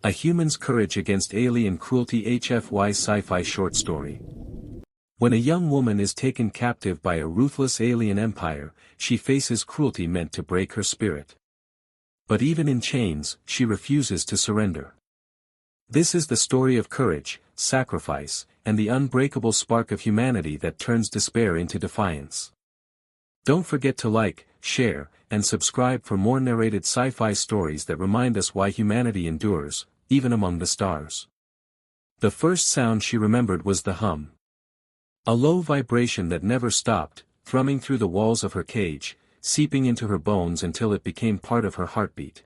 A Human's Courage Against Alien Cruelty HFY Sci-Fi Short Story. When a young woman is taken captive by a ruthless alien empire, she faces cruelty meant to break her spirit. But even in chains, she refuses to surrender. This is the story of courage, sacrifice, and the unbreakable spark of humanity that turns despair into defiance. Don't forget to like, share, and subscribe for more narrated sci-fi stories that remind us why humanity endures, even among the stars. The first sound she remembered was the hum. A low vibration that never stopped, thrumming through the walls of her cage, seeping into her bones until it became part of her heartbeat.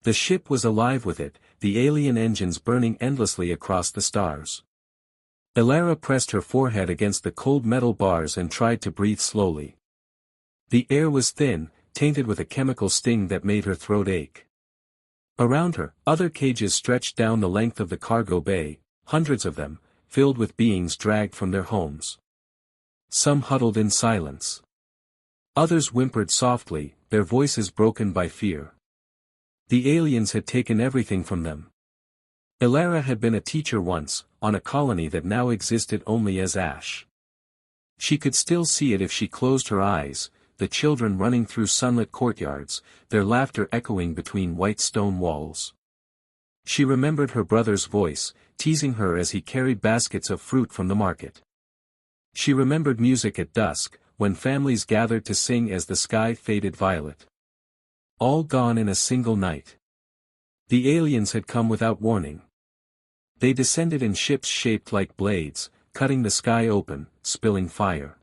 The ship was alive with it, the alien engines burning endlessly across the stars. Elara pressed her forehead against the cold metal bars and tried to breathe slowly. The air was thin, tainted with a chemical sting that made her throat ache. Around her, other cages stretched down the length of the cargo bay, hundreds of them, filled with beings dragged from their homes. Some huddled in silence. Others whimpered softly, their voices broken by fear. The aliens had taken everything from them. Elara had been a teacher once, on a colony that now existed only as ash. She could still see it if she closed her eyes, the children running through sunlit courtyards, their laughter echoing between white stone walls. She remembered her brother's voice, teasing her as he carried baskets of fruit from the market. She remembered music at dusk, when families gathered to sing as the sky faded violet. All gone in a single night. The aliens had come without warning. They descended in ships shaped like blades, cutting the sky open, spilling fire.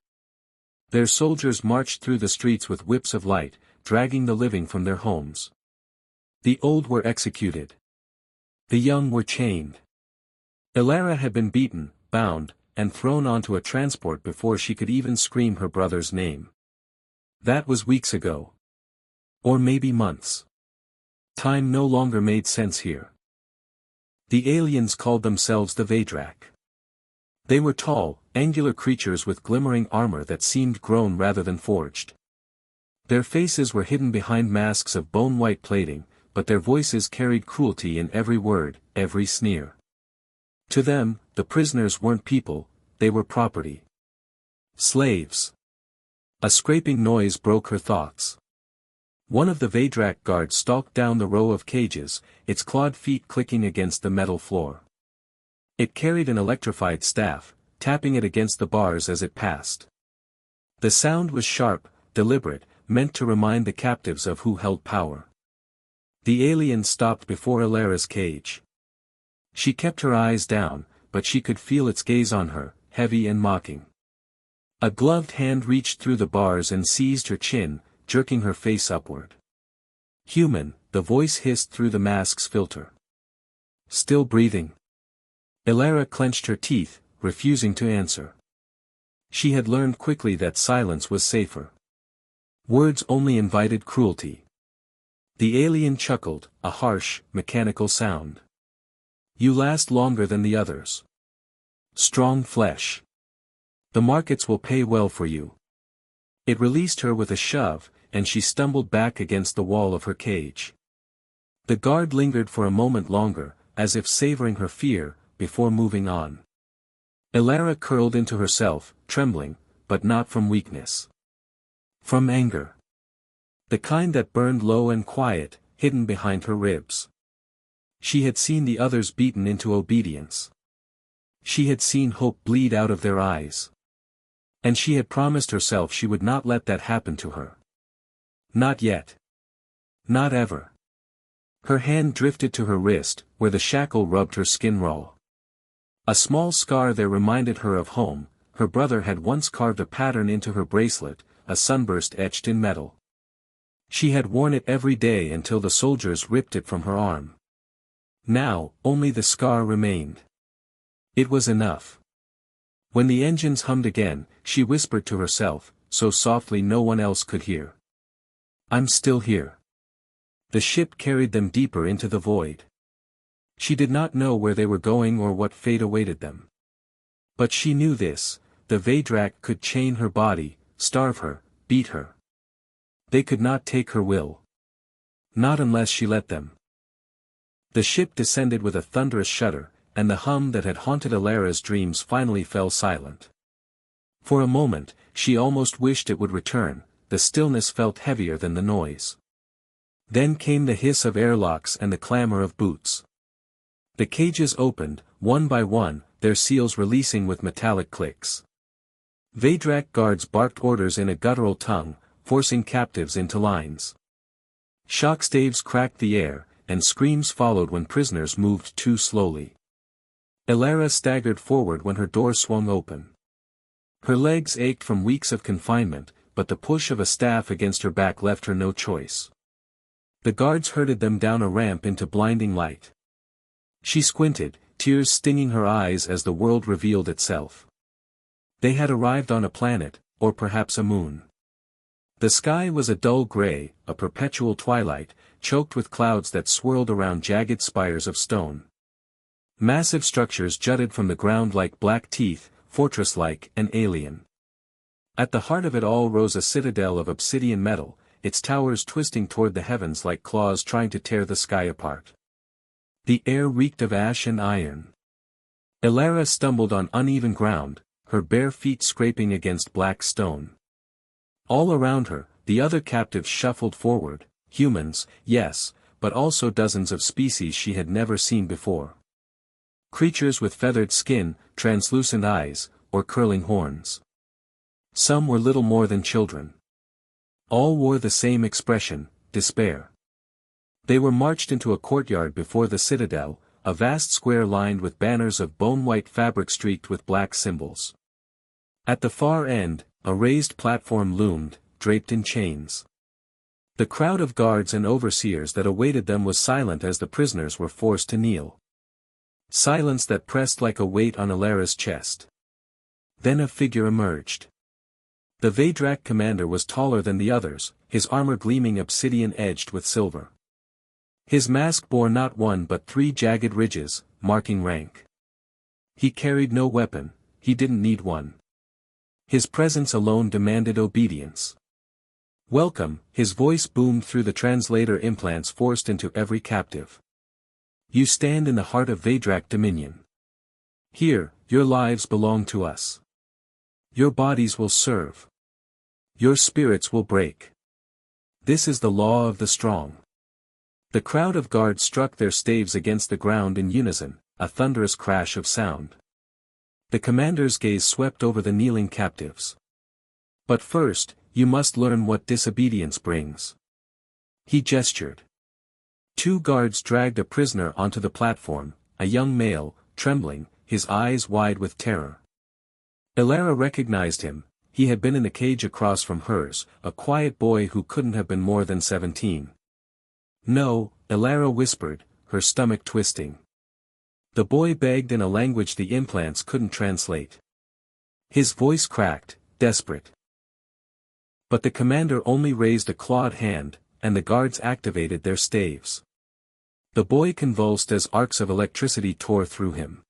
Their soldiers marched through the streets with whips of light, dragging the living from their homes. The old were executed. The young were chained. Elara had been beaten, bound, and thrown onto a transport before she could even scream her brother's name. That was weeks ago. Or maybe months. Time no longer made sense here. The aliens called themselves the Vedrak. They were tall, angular creatures with glimmering armor that seemed grown rather than forged. Their faces were hidden behind masks of bone-white plating, but their voices carried cruelty in every word, every sneer. To them, the prisoners weren't people, they were property. Slaves. A scraping noise broke her thoughts. One of the Vedrak guards stalked down the row of cages, its clawed feet clicking against the metal floor. It carried an electrified staff, tapping it against the bars as it passed. The sound was sharp, deliberate, meant to remind the captives of who held power. The alien stopped before Elara's cage. She kept her eyes down, but she could feel its gaze on her, heavy and mocking. A gloved hand reached through the bars and seized her chin, jerking her face upward. "Human," the voice hissed through the mask's filter. "Still breathing?" Elara clenched her teeth, refusing to answer. She had learned quickly that silence was safer. Words only invited cruelty. The alien chuckled, a harsh, mechanical sound. "You last longer than the others. Strong flesh. The markets will pay well for you." It released her with a shove, and she stumbled back against the wall of her cage. The guard lingered for a moment longer, as if savoring her fear, before moving on. Elara curled into herself, trembling, but not from weakness. From anger. The kind that burned low and quiet, hidden behind her ribs. She had seen the others beaten into obedience. She had seen hope bleed out of their eyes. And she had promised herself she would not let that happen to her. Not yet. Not ever. Her hand drifted to her wrist, where the shackle rubbed her skin raw. A small scar there reminded her of home. Her brother had once carved a pattern into her bracelet, a sunburst etched in metal. She had worn it every day until the soldiers ripped it from her arm. Now, only the scar remained. It was enough. When the engines hummed again, she whispered to herself, so softly no one else could hear. "I'm still here." The ship carried them deeper into the void. She did not know where they were going or what fate awaited them. But she knew this: the Vedrak could chain her body, starve her, beat her. They could not take her will. Not unless she let them. The ship descended with a thunderous shudder, and the hum that had haunted Alara's dreams finally fell silent. For a moment, she almost wished it would return. The stillness felt heavier than the noise. Then came the hiss of airlocks and the clamor of boots. The cages opened, one by one, their seals releasing with metallic clicks. Vedrak guards barked orders in a guttural tongue, forcing captives into lines. Shock staves cracked the air, and screams followed when prisoners moved too slowly. Alara staggered forward when her door swung open. Her legs ached from weeks of confinement, but the push of a staff against her back left her no choice. The guards herded them down a ramp into blinding light. She squinted, tears stinging her eyes as the world revealed itself. They had arrived on a planet, or perhaps a moon. The sky was a dull gray, a perpetual twilight, choked with clouds that swirled around jagged spires of stone. Massive structures jutted from the ground like black teeth, fortress-like and alien. At the heart of it all rose a citadel of obsidian metal, its towers twisting toward the heavens like claws trying to tear the sky apart. The air reeked of ash and iron. Alara stumbled on uneven ground, her bare feet scraping against black stone. All around her, the other captives shuffled forward, humans, yes, but also dozens of species she had never seen before. Creatures with feathered skin, translucent eyes, or curling horns. Some were little more than children. All wore the same expression, despair. They were marched into a courtyard before the citadel, a vast square lined with banners of bone-white fabric streaked with black symbols. At the far end, a raised platform loomed, draped in chains. The crowd of guards and overseers that awaited them was silent as the prisoners were forced to kneel. Silence that pressed like a weight on Alara's chest. Then a figure emerged. The Vedrak commander was taller than the others, his armor gleaming obsidian-edged with silver. His mask bore not one but 3 jagged ridges, marking rank. He carried no weapon, he didn't need one. His presence alone demanded obedience. "Welcome," his voice boomed through the translator implants forced into every captive. "You stand in the heart of Vedrak Dominion. Here, your lives belong to us. Your bodies will serve. Your spirits will break. This is the law of the strong." The crowd of guards struck their staves against the ground in unison, a thunderous crash of sound. The commander's gaze swept over the kneeling captives. "But first, you must learn what disobedience brings." He gestured. 2 guards dragged a prisoner onto the platform, a young male, trembling, his eyes wide with terror. Alara recognized him. He had been in the cage across from hers, a quiet boy who couldn't have been more than 17. "No," Alara whispered, her stomach twisting. The boy begged in a language the implants couldn't translate. His voice cracked, desperate. But the commander only raised a clawed hand, and the guards activated their staves. The boy convulsed as arcs of electricity tore through him.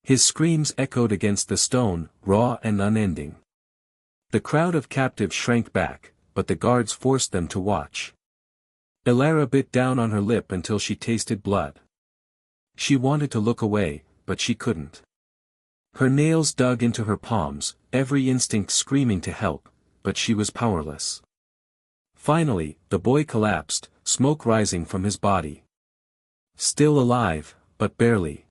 His screams echoed against the stone, raw and unending. The crowd of captives shrank back, but the guards forced them to watch. Alara bit down on her lip until she tasted blood. She wanted to look away, but she couldn't. Her nails dug into her palms, every instinct screaming to help, but she was powerless. Finally, the boy collapsed, smoke rising from his body. Still alive, but barely.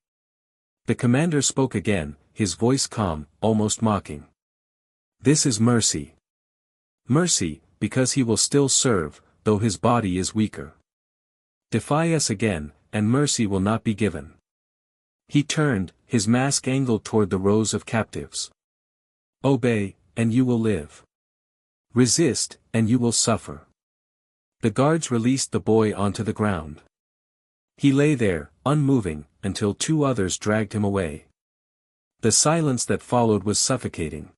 The commander spoke again, his voice calm, almost mocking. "This is mercy. Mercy, because he will still serve, though his body is weaker. Defy us again, and mercy will not be given." He turned, his mask angled toward the rows of captives. "Obey, and you will live. Resist, and you will suffer." The guards released the boy onto the ground. He lay there, unmoving, until 2 others dragged him away. The silence that followed was suffocating.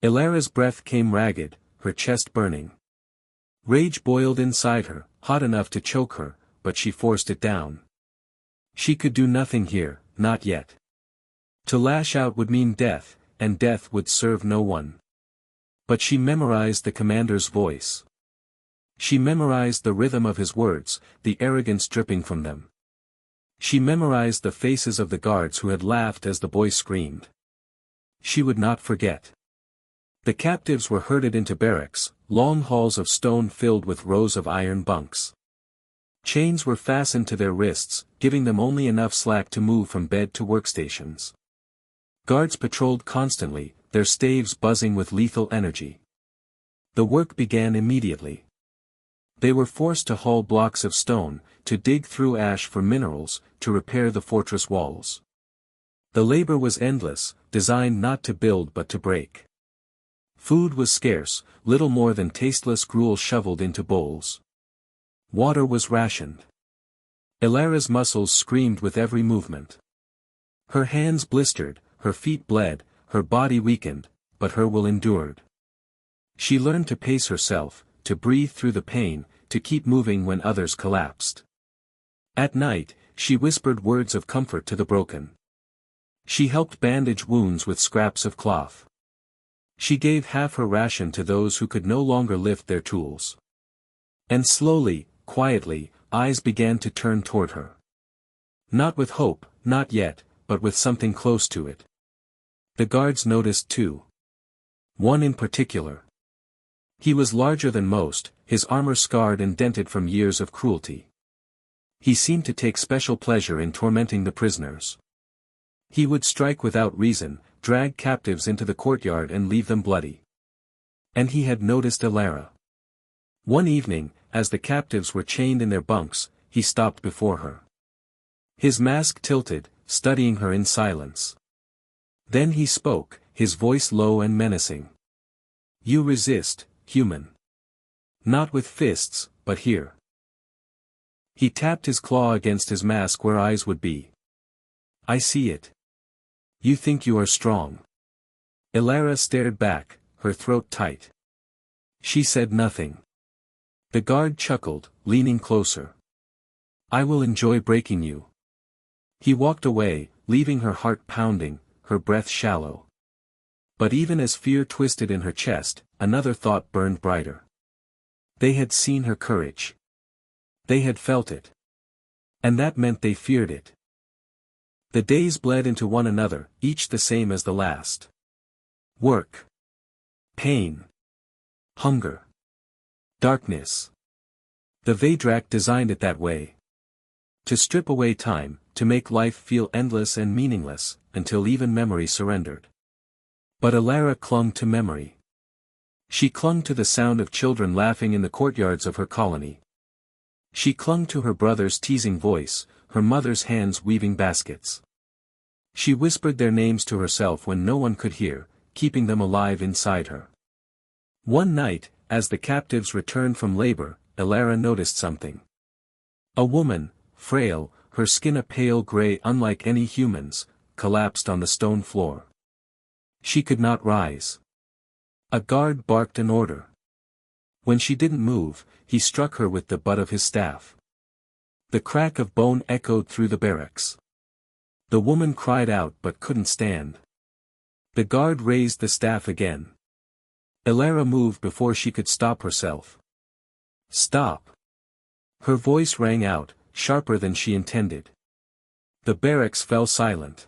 Alara's breath came ragged, her chest burning. Rage boiled inside her, hot enough to choke her, but she forced it down. She could do nothing here, not yet. To lash out would mean death, and death would serve no one. But she memorized the commander's voice. She memorized the rhythm of his words, the arrogance dripping from them. She memorized the faces of the guards who had laughed as the boy screamed. She would not forget. The captives were herded into barracks, long halls of stone filled with rows of iron bunks. Chains were fastened to their wrists, giving them only enough slack to move from bed to workstations. Guards patrolled constantly, their staves buzzing with lethal energy. The work began immediately. They were forced to haul blocks of stone, to dig through ash for minerals, to repair the fortress walls. The labor was endless, designed not to build but to break. Food was scarce, little more than tasteless gruel shoveled into bowls. Water was rationed. Ilara's muscles screamed with every movement. Her hands blistered, her feet bled, her body weakened, but her will endured. She learned to pace herself, to breathe through the pain, to keep moving when others collapsed. At night, she whispered words of comfort to the broken. She helped bandage wounds with scraps of cloth. She gave half her ration to those who could no longer lift their tools. And slowly, quietly, eyes began to turn toward her. Not with hope, not yet, but with something close to it. The guards noticed too. One in particular. He was larger than most, his armor scarred and dented from years of cruelty. He seemed to take special pleasure in tormenting the prisoners. He would strike without reason, drag captives into the courtyard and leave them bloody. And he had noticed Ilara. One evening, as the captives were chained in their bunks, he stopped before her. His mask tilted, studying her in silence. Then he spoke, his voice low and menacing. "You resist, human. Not with fists, but here." He tapped his claw against his mask where eyes would be. "I see it. You think you are strong." Ilara stared back, her throat tight. She said nothing. The guard chuckled, leaning closer. "I will enjoy breaking you." He walked away, leaving her heart pounding, her breath shallow. But even as fear twisted in her chest, another thought burned brighter. They had seen her courage. They had felt it. And that meant they feared it. The days bled into one another, each the same as the last. Work. Pain. Hunger. Darkness. The Vedrak designed it that way. To strip away time, to make life feel endless and meaningless, until even memory surrendered. But Ilara clung to memory. She clung to the sound of children laughing in the courtyards of her colony. She clung to her brother's teasing voice, her mother's hands weaving baskets. She whispered their names to herself when no one could hear, keeping them alive inside her. One night, as the captives returned from labor, Ilara noticed something. A woman, frail, her skin a pale gray unlike any human's, collapsed on the stone floor. She could not rise. A guard barked an order. When she didn't move, he struck her with the butt of his staff. The crack of bone echoed through the barracks. The woman cried out but couldn't stand. The guard raised the staff again. Ilara moved before she could stop herself. "Stop!" Her voice rang out, sharper than she intended. The barracks fell silent.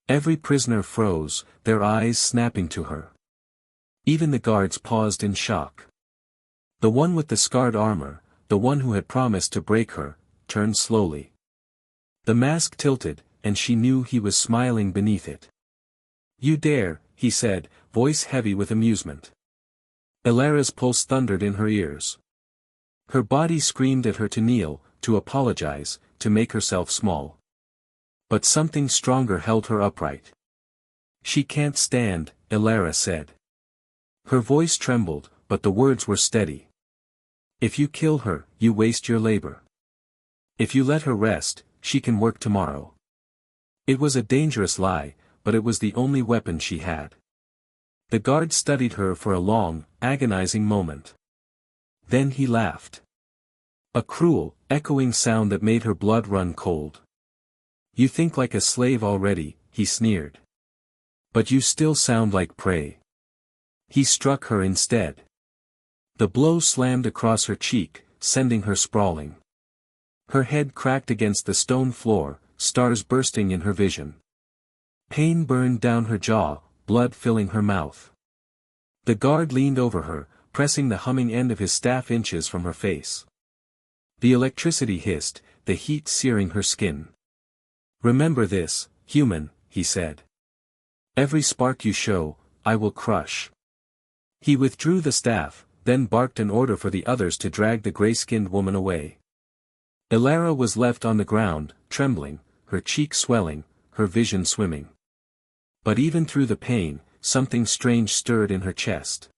Every prisoner froze, their eyes snapping to her. Even the guards paused in shock. The one with the scarred armor, the one who had promised to break her, turned slowly. The mask tilted, and she knew he was smiling beneath it. "You dare," he said, voice heavy with amusement. Ilara's pulse thundered in her ears. Her body screamed at her to kneel, to apologize, to make herself small. But something stronger held her upright. "She can't stand," Ilara said. Her voice trembled, but the words were steady. "If you kill her, you waste your labor. If you let her rest, she can work tomorrow." It was a dangerous lie, but it was the only weapon she had. The guard studied her for a long, agonizing moment. Then he laughed. A cruel, echoing sound that made her blood run cold. "You think like a slave already," he sneered. "But you still sound like prey." He struck her instead. The blow slammed across her cheek, sending her sprawling. Her head cracked against the stone floor, stars bursting in her vision. Pain burned down her jaw, blood filling her mouth. The guard leaned over her, pressing the humming end of his staff inches from her face. The electricity hissed, the heat searing her skin. "Remember this, human," he said. "Every spark you show, I will crush." He withdrew the staff, then barked an order for the others to drag the gray-skinned woman away. Elara was left on the ground, trembling, her cheek swelling, her vision swimming. But even through the pain, something strange stirred in her chest.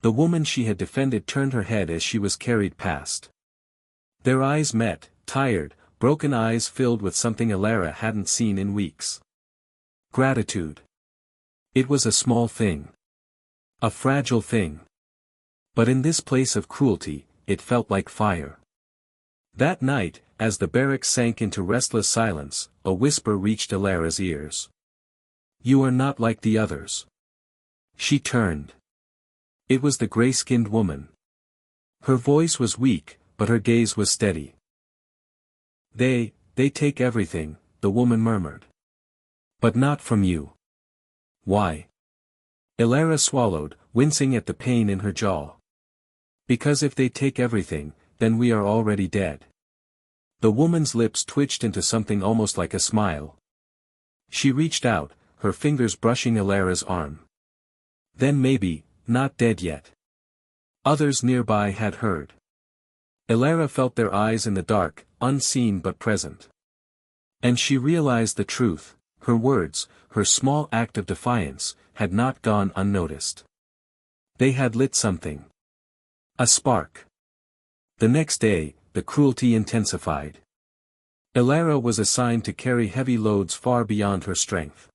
The woman she had defended turned her head as she was carried past. Their eyes met, tired, broken eyes filled with something Elara hadn't seen in weeks. Gratitude. It was a small thing. A fragile thing. But in this place of cruelty, it felt like fire. That night, as the barracks sank into restless silence, a whisper reached Elara's ears. "You are not like the others." She turned. It was the gray-skinned woman. Her voice was weak, but her gaze was steady. They take everything," the woman murmured. "But not from you." "Why?" Elara swallowed, wincing at the pain in her jaw. "Because if they take everything, then we are already dead." The woman's lips twitched into something almost like a smile. She reached out, her fingers brushing Elara's arm. "Then maybe, not dead yet." Others nearby had heard. Elara felt their eyes in the dark, unseen but present. And she realized the truth, her words, her small act of defiance, had not gone unnoticed. They had lit something. A spark. The next day, the cruelty intensified. Elara was assigned to carry heavy loads far beyond her strength.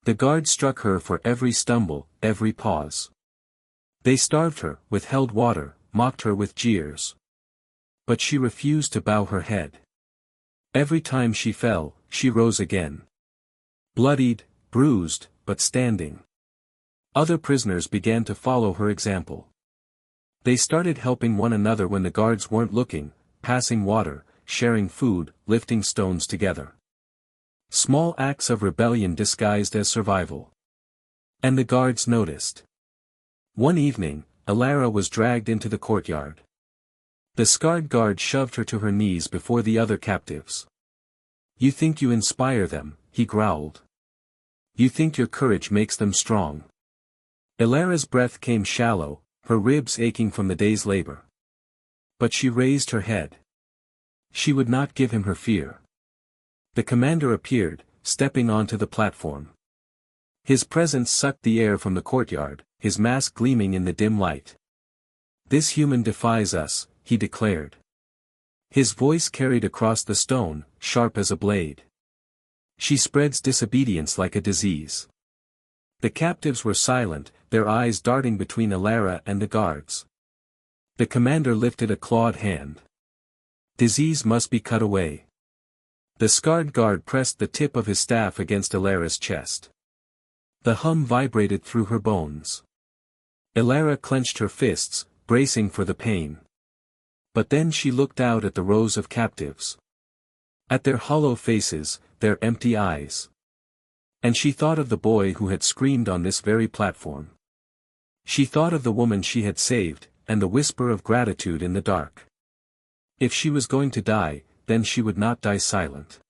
The guards struck her for every stumble, every pause. They starved her, withheld water, mocked her with jeers. But she refused to bow her head. Every time she fell, she rose again. Bloodied, bruised, but standing. Other prisoners began to follow her example. They started helping one another when the guards weren't looking, passing water, sharing food, lifting stones together. Small acts of rebellion disguised as survival. And the guards noticed. One evening, Elara was dragged into the courtyard. The scarred guard shoved her to her knees before the other captives. "You think you inspire them," he growled. "You think your courage makes them strong." Elara's breath came shallow, her ribs aching from the day's labor. But she raised her head. She would not give him her fear. The commander appeared, stepping onto the platform. His presence sucked the air from the courtyard, his mask gleaming in the dim light. "This human defies us," he declared. His voice carried across the stone, sharp as a blade. "She spreads disobedience like a disease." The captives were silent, their eyes darting between Elara and the guards. The commander lifted a clawed hand. "Disease must be cut away." The scarred guard pressed the tip of his staff against Elara's chest. The hum vibrated through her bones. Elara clenched her fists, bracing for the pain. But then she looked out at the rows of captives. At their hollow faces, their empty eyes. And she thought of the boy who had screamed on this very platform. She thought of the woman she had saved, and the whisper of gratitude in the dark. If she was going to die, then she would not die silent.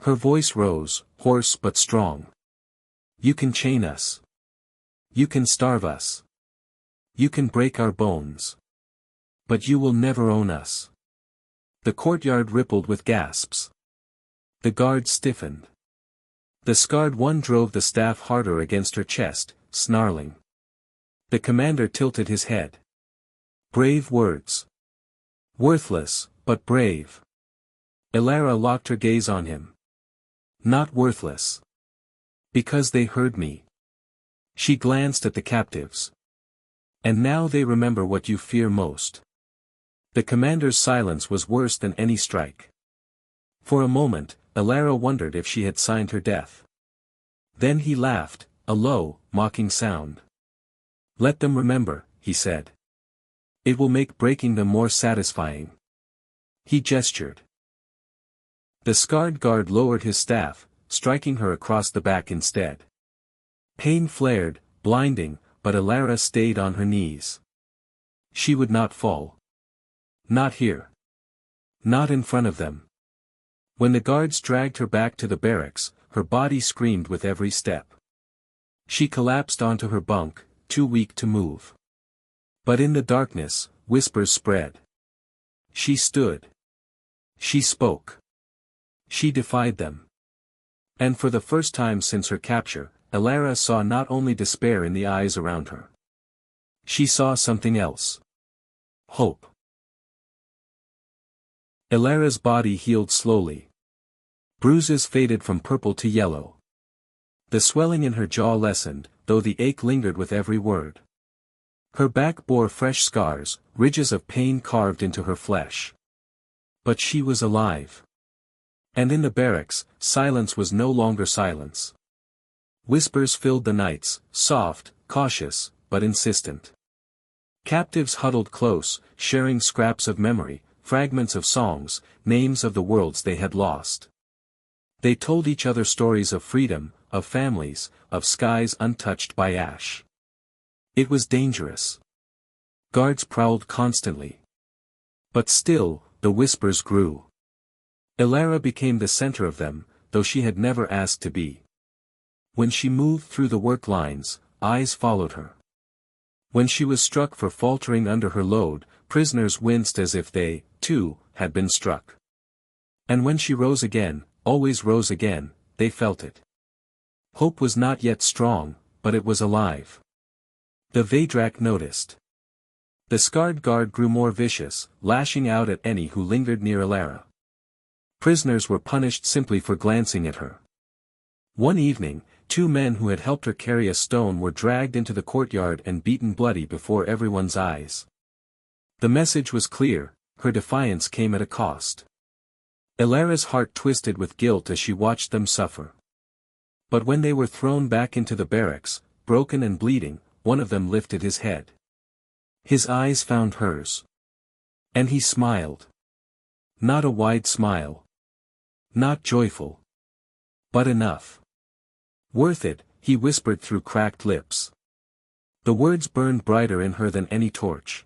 Her voice rose, hoarse but strong. "You can chain us. You can starve us. You can break our bones. But you will never own us." The courtyard rippled with gasps. The guards stiffened. The scarred one drove the staff harder against her chest, snarling. The commander tilted his head. Brave words. Worthless, but brave. Elara locked her gaze on him. Not worthless. Because they heard me. She glanced at the captives. And now they remember what you fear most. The commander's silence was worse than any strike. For a moment, Elara wondered if she had signed her death. Then he laughed, a low, mocking sound. "Let them remember," he said. "It will make breaking them more satisfying." He gestured. The scarred guard lowered his staff, striking her across the back instead. Pain flared, blinding, but Alara stayed on her knees. She would not fall. Not here. Not in front of them. When the guards dragged her back to the barracks, her body screamed with every step. She collapsed onto her bunk, too weak to move. But in the darkness, whispers spread. She stood. She spoke. She defied them. And for the first time since her capture, Alara saw not only despair in the eyes around her. She saw something else. Hope. Alara's body healed slowly. Bruises faded from purple to yellow. The swelling in her jaw lessened, though the ache lingered with every word. Her back bore fresh scars, ridges of pain carved into her flesh. But she was alive. And in the barracks, silence was no longer silence. Whispers filled the nights, soft, cautious, but insistent. Captives huddled close, sharing scraps of memory, fragments of songs, names of the worlds they had lost. They told each other stories of freedom, of families, of skies untouched by ash. It was dangerous. Guards prowled constantly. But still, the whispers grew. Alara became the center of them, though she had never asked to be. When she moved through the work lines, eyes followed her. When she was struck for faltering under her load, prisoners winced as if they, too, had been struck. And when she rose again, always rose again, they felt it. Hope was not yet strong, but it was alive. The Vedrak noticed. The scarred guard grew more vicious, lashing out at any who lingered near Alara. Prisoners were punished simply for glancing at her. One evening, 2 men who had helped her carry a stone were dragged into the courtyard and beaten bloody before everyone's eyes. The message was clear: her defiance came at a cost. Alara's heart twisted with guilt as she watched them suffer. But when they were thrown back into the barracks, broken and bleeding, one of them lifted his head. His eyes found hers. And he smiled. Not a wide smile. Not joyful. But enough. Worth it, he whispered through cracked lips. The words burned brighter in her than any torch.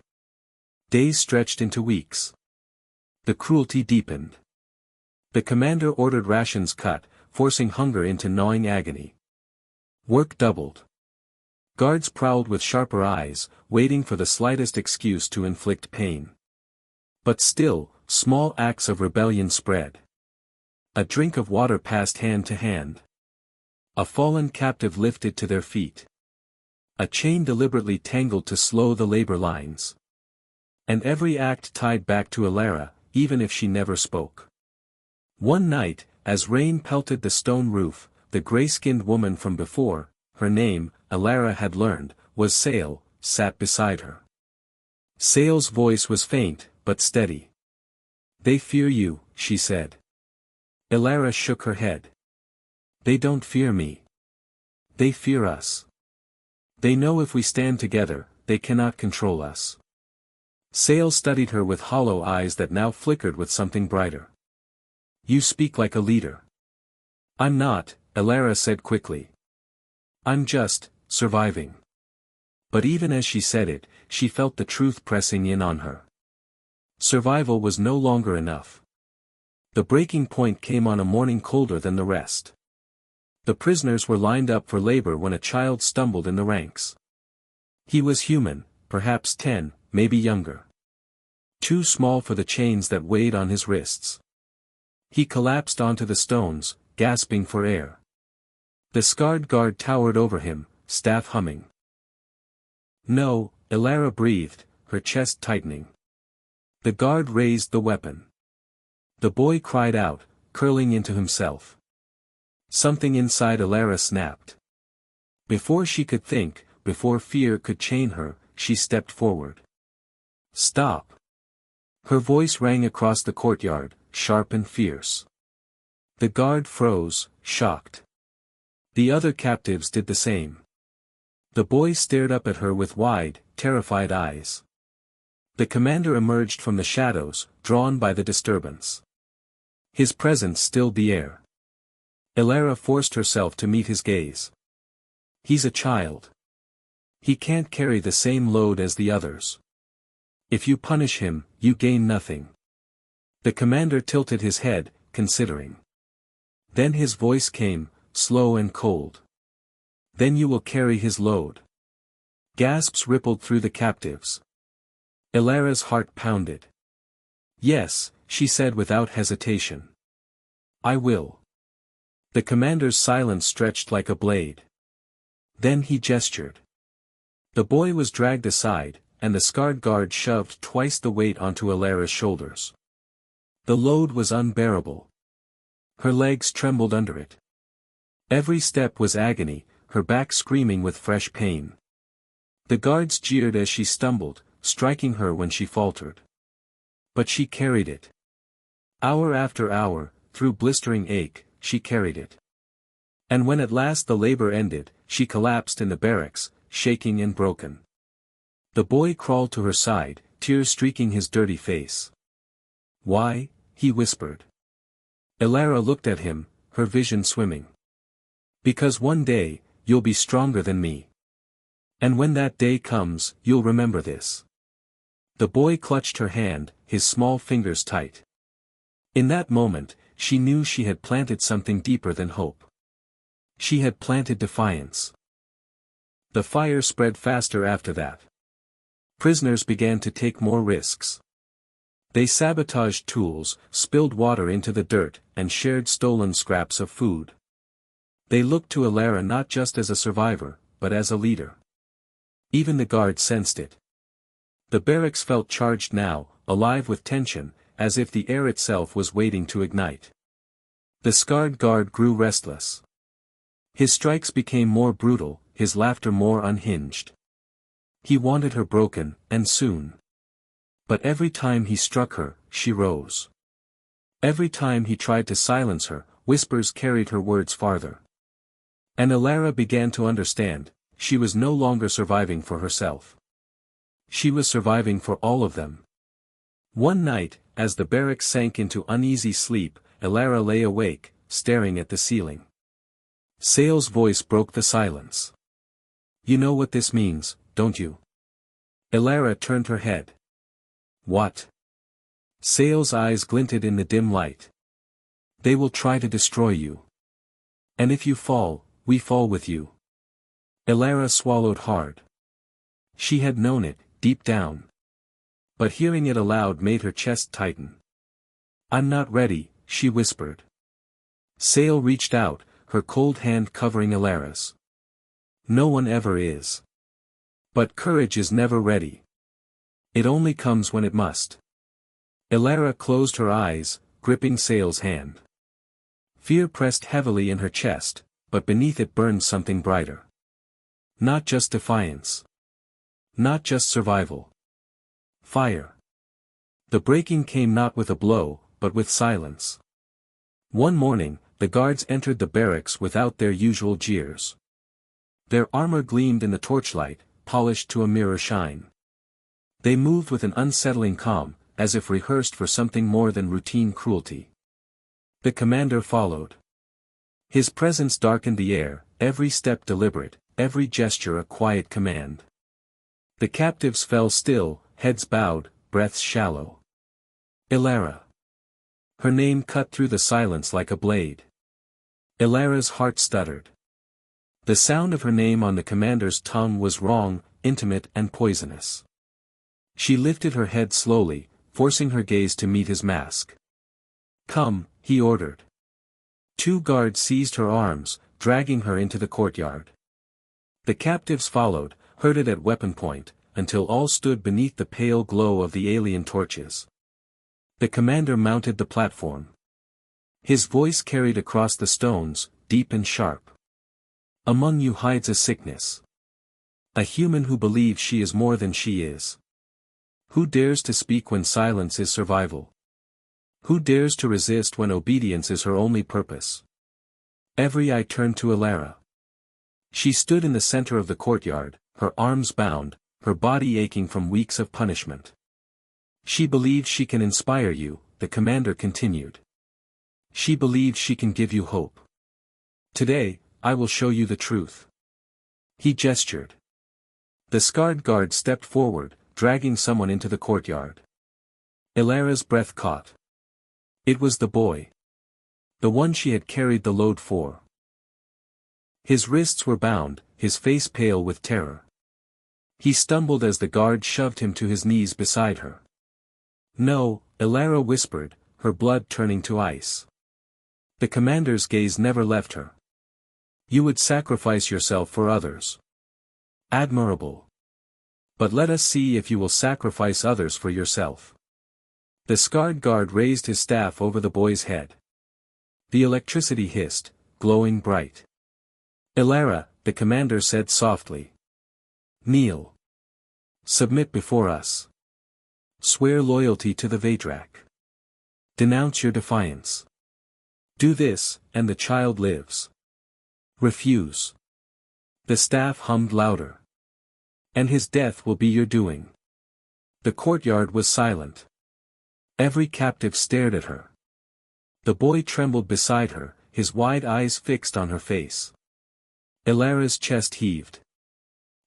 Days stretched into weeks. The cruelty deepened. The commander ordered rations cut, forcing hunger into gnawing agony. Work doubled. Guards prowled with sharper eyes, waiting for the slightest excuse to inflict pain. But still, small acts of rebellion spread. A drink of water passed hand to hand. A fallen captive lifted to their feet. A chain deliberately tangled to slow the labor lines. And every act tied back to Alara, even if she never spoke. One night, as rain pelted the stone roof, the gray-skinned woman from before, her name, Alara had learned, was Sail, sat beside her. Sail's voice was faint, but steady. "They fear you," she said. Alara shook her head. "They don't fear me. They fear us. They know if we stand together, they cannot control us." Sail studied her with hollow eyes that now flickered with something brighter. "You speak like a leader." "I'm not," Alara said quickly. "I'm just, surviving." But even as she said it, she felt the truth pressing in on her. Survival was no longer enough. The breaking point came on a morning colder than the rest. The prisoners were lined up for labor when a child stumbled in the ranks. He was human, perhaps 10, maybe younger. Too small for the chains that weighed on his wrists. He collapsed onto the stones, gasping for air. The scarred guard towered over him, staff humming. "No," Alara breathed, her chest tightening. The guard raised the weapon. The boy cried out, curling into himself. Something inside Alara snapped. Before she could think, before fear could chain her, she stepped forward. "Stop!" Her voice rang across the courtyard, sharp and fierce. The guard froze, shocked. The other captives did the same. The boy stared up at her with wide, terrified eyes. The commander emerged from the shadows, drawn by the disturbance. His presence stilled the air. Elara forced herself to meet his gaze. He's a child. He can't carry the same load as the others. If you punish him, you gain nothing. The commander tilted his head, considering. Then his voice came, slow and cold. Then you will carry his load. Gasps rippled through the captives. Elara's heart pounded. Yes, she said without hesitation. I will. The commander's silence stretched like a blade. Then he gestured. The boy was dragged aside, and the scarred guard shoved twice the weight onto Elara's shoulders. The load was unbearable. Her legs trembled under it. Every step was agony, her back screaming with fresh pain. The guards jeered as she stumbled, striking her when she faltered. But she carried it. Hour after hour, through blistering ache, she carried it. And when at last the labor ended, she collapsed in the barracks, shaking and broken. The boy crawled to her side, tears streaking his dirty face. Why? He whispered. Elara looked at him, her vision swimming. Because one day, you'll be stronger than me. And when that day comes, you'll remember this. The boy clutched her hand, his small fingers tight. In that moment, she knew she had planted something deeper than hope. She had planted defiance. The fire spread faster after that. Prisoners began to take more risks. They sabotaged tools, spilled water into the dirt, and shared stolen scraps of food. They looked to Elara not just as a survivor, but as a leader. Even the guards sensed it. The barracks felt charged now, alive with tension, as if the air itself was waiting to ignite. The scarred guard grew restless. His strikes became more brutal, his laughter more unhinged. He wanted her broken, and soon. But every time he struck her, she rose. Every time he tried to silence her, whispers carried her words farther. And Elara began to understand, she was no longer surviving for herself. She was surviving for all of them. One night, as the barracks sank into uneasy sleep, Elara lay awake, staring at the ceiling. Sale's voice broke the silence. You know what this means, don't you? Elara turned her head. What? Sale's eyes glinted in the dim light. They will try to destroy you. And if you fall, we fall with you. Elara swallowed hard. She had known it, deep down. But hearing it aloud made her chest tighten. I'm not ready, she whispered. Sale reached out, her cold hand covering Elara's. No one ever is. But courage is never ready. It only comes when it must. Elara closed her eyes, gripping Sale's hand. Fear pressed heavily in her chest, but beneath it burned something brighter. Not just defiance. Not just survival. Fire. The breaking came not with a blow, but with silence. One morning, the guards entered the barracks without their usual jeers. Their armor gleamed in the torchlight, polished to a mirror shine. They moved with an unsettling calm, as if rehearsed for something more than routine cruelty. The commander followed. His presence darkened the air, every step deliberate, every gesture a quiet command. The captives fell still, heads bowed, breaths shallow. Elara. Her name cut through the silence like a blade. Elara's heart stuttered. The sound of her name on the commander's tongue was wrong, intimate and poisonous. She lifted her head slowly, forcing her gaze to meet his mask. Come, he ordered. Two guards seized her arms, dragging her into the courtyard. The captives followed, herded at weapon point, until all stood beneath the pale glow of the alien torches. The commander mounted the platform. His voice carried across the stones, deep and sharp. Among you hides a sickness. A human who believes she is more than she is. Who dares to speak when silence is survival? Who dares to resist when obedience is her only purpose? Every eye turned to Elara. She stood in the center of the courtyard, her arms bound, her body aching from weeks of punishment. She believes she can inspire you, the commander continued. She believes she can give you hope. Today, I will show you the truth. He gestured. The scarred guard stepped forward, dragging someone into the courtyard. Ilara's breath caught. It was the boy. The one she had carried the load for. His wrists were bound, his face pale with terror. He stumbled as the guard shoved him to his knees beside her. No, Ilara whispered, her blood turning to ice. The commander's gaze never left her. You would sacrifice yourself for others. Admirable. But let us see if you will sacrifice others for yourself. The scarred guard raised his staff over the boy's head. The electricity hissed, glowing bright. Ilara, the commander said softly. Kneel. Submit before us. Swear loyalty to the Vedrak. Denounce your defiance. Do this, and the child lives. Refuse. The staff hummed louder. And his death will be your doing. The courtyard was silent. Every captive stared at her. The boy trembled beside her, his wide eyes fixed on her face. Ilara's chest heaved.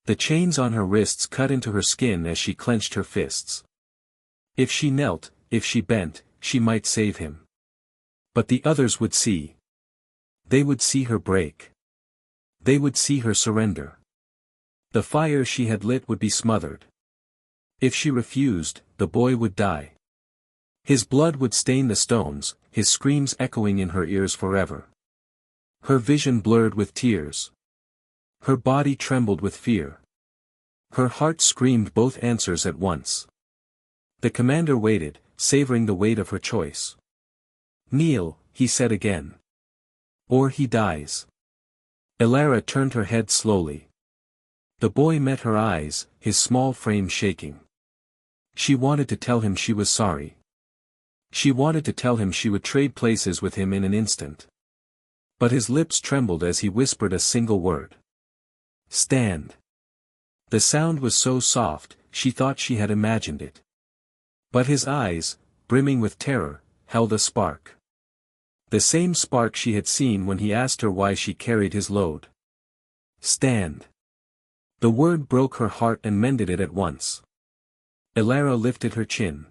The chains on her wrists cut into her skin as she clenched her fists. If she knelt, if she bent, she might save him. But the others would see. They would see her break. They would see her surrender. The fire she had lit would be smothered. If she refused, the boy would die. His blood would stain the stones, his screams echoing in her ears forever. Her vision blurred with tears. Her body trembled with fear. Her heart screamed both answers at once. The commander waited, savoring the weight of her choice. Kneel, he said again. Or he dies. Ilara turned her head slowly. The boy met her eyes, his small frame shaking. She wanted to tell him she was sorry. She wanted to tell him she would trade places with him in an instant. But his lips trembled as he whispered a single word. Stand. The sound was so soft, she thought she had imagined it. But his eyes, brimming with terror, held a spark. The same spark she had seen when he asked her why she carried his load. Stand. The word broke her heart and mended it at once. Ilara lifted her chin.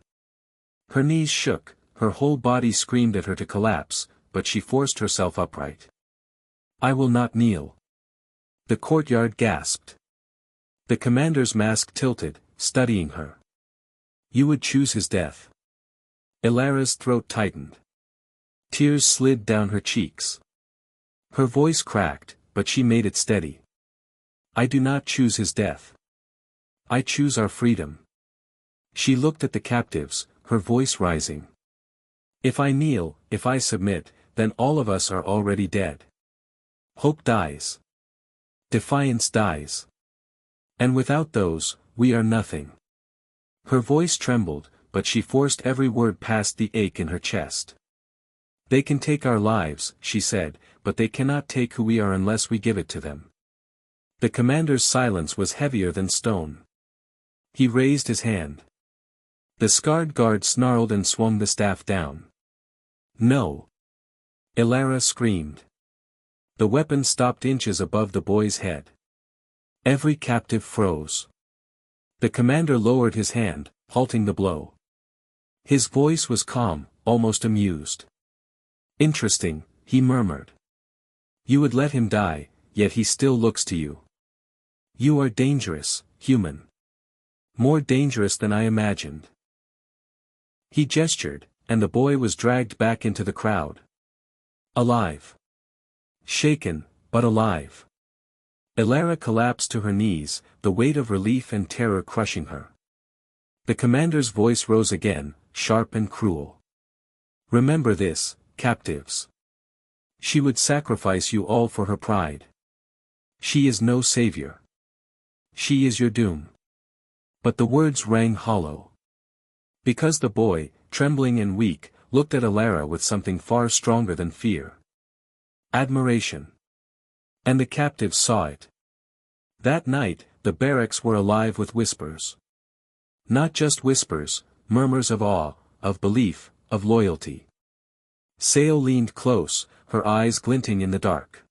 Her knees shook, her whole body screamed at her to collapse, but she forced herself upright. I will not kneel. The courtyard gasped. The commander's mask tilted, studying her. You would choose his death. Ilara's throat tightened. Tears slid down her cheeks. Her voice cracked, but she made it steady. I do not choose his death. I choose our freedom. She looked at the captives, her voice rising. If I kneel, if I submit, then all of us are already dead. Hope dies. Defiance dies. And without those, we are nothing. Her voice trembled, but she forced every word past the ache in her chest. They can take our lives, she said, but they cannot take who we are unless we give it to them. The commander's silence was heavier than stone. He raised his hand. The scarred guard snarled and swung the staff down. No. Ilara screamed. The weapon stopped inches above the boy's head. Every captive froze. The commander lowered his hand, halting the blow. His voice was calm, almost amused. Interesting, he murmured. You would let him die, yet he still looks to you. You are dangerous, human. More dangerous than I imagined. He gestured, and the boy was dragged back into the crowd. Alive. Shaken, but alive. Ilara collapsed to her knees, the weight of relief and terror crushing her. The commander's voice rose again, sharp and cruel. Remember this, captives. She would sacrifice you all for her pride. She is no savior. She is your doom. But the words rang hollow. Because the boy, trembling and weak, looked at Ilara with something far stronger than fear. Admiration. And the captives saw it. That night, the barracks were alive with whispers. Not just whispers, murmurs of awe, of belief, of loyalty. Sale leaned close, her eyes glinting in the dark.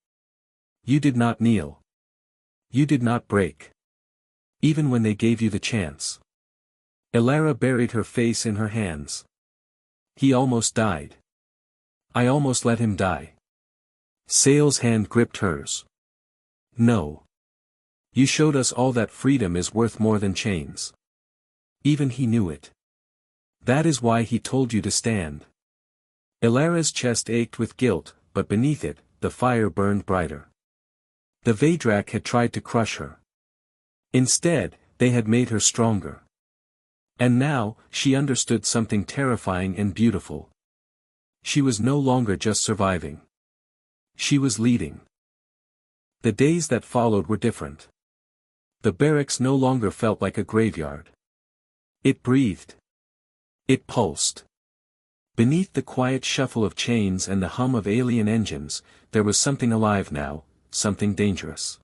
You did not kneel. You did not break. Even when they gave you the chance. Elara buried her face in her hands. He almost died. I almost let him die. Sale's hand gripped hers. No. You showed us all that freedom is worth more than chains. Even he knew it. That is why he told you to stand. Elara's chest ached with guilt, but beneath it, the fire burned brighter. The Vedrak had tried to crush her. Instead, they had made her stronger. And now, she understood something terrifying and beautiful. She was no longer just surviving. She was leading. The days that followed were different. The barracks no longer felt like a graveyard. It breathed. It pulsed. Beneath the quiet shuffle of chains and the hum of alien engines, there was something alive now, something dangerous.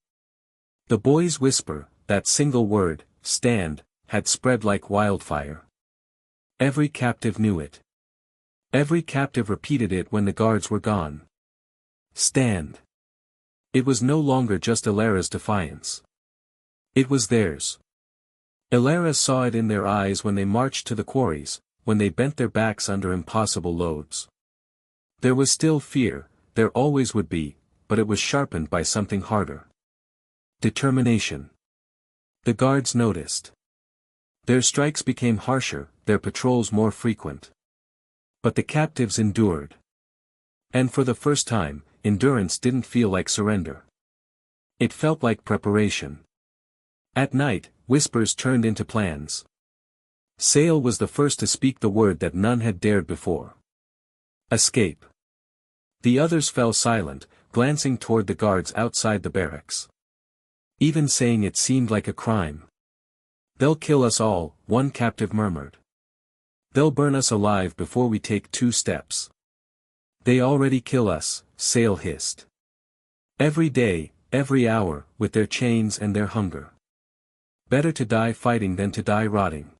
The boy's whisper, that single word, stand, had spread like wildfire. Every captive knew it. Every captive repeated it when the guards were gone. Stand. It was no longer just Elara's defiance. It was theirs. Elara saw it in their eyes when they marched to the quarries, when they bent their backs under impossible loads. There was still fear, there always would be, but it was sharpened by something harder. Determination. The guards noticed. Their strikes became harsher, their patrols more frequent. But the captives endured. And for the first time, endurance didn't feel like surrender. It felt like preparation. At night, whispers turned into plans. Sale was the first to speak the word that none had dared before. Escape. The others fell silent, glancing toward the guards outside the barracks. Even saying it seemed like a crime. They'll kill us all, one captive murmured. They'll burn us alive before we take 2 steps. They already kill us, Sale hissed. Every day, every hour, with their chains and their hunger. Better to die fighting than to die rotting.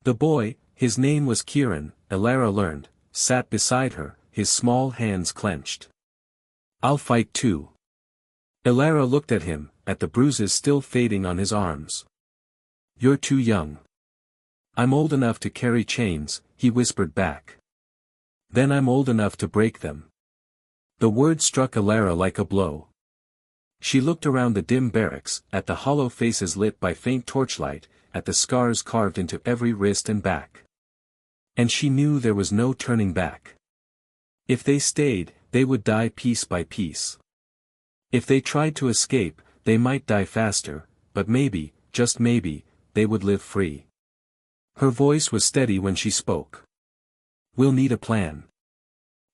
The boy, his name was Kieran, Elara learned, sat beside her, his small hands clenched. I'll fight too. Elara looked at him, at the bruises still fading on his arms. You're too young. I'm old enough to carry chains, he whispered back. Then I'm old enough to break them. The word struck Elara like a blow. She looked around the dim barracks, at the hollow faces lit by faint torchlight, at the scars carved into every wrist and back. And she knew there was no turning back. If they stayed, they would die piece by piece. If they tried to escape, they might die faster, but maybe, just maybe, they would live free. Her voice was steady when she spoke. We'll need a plan.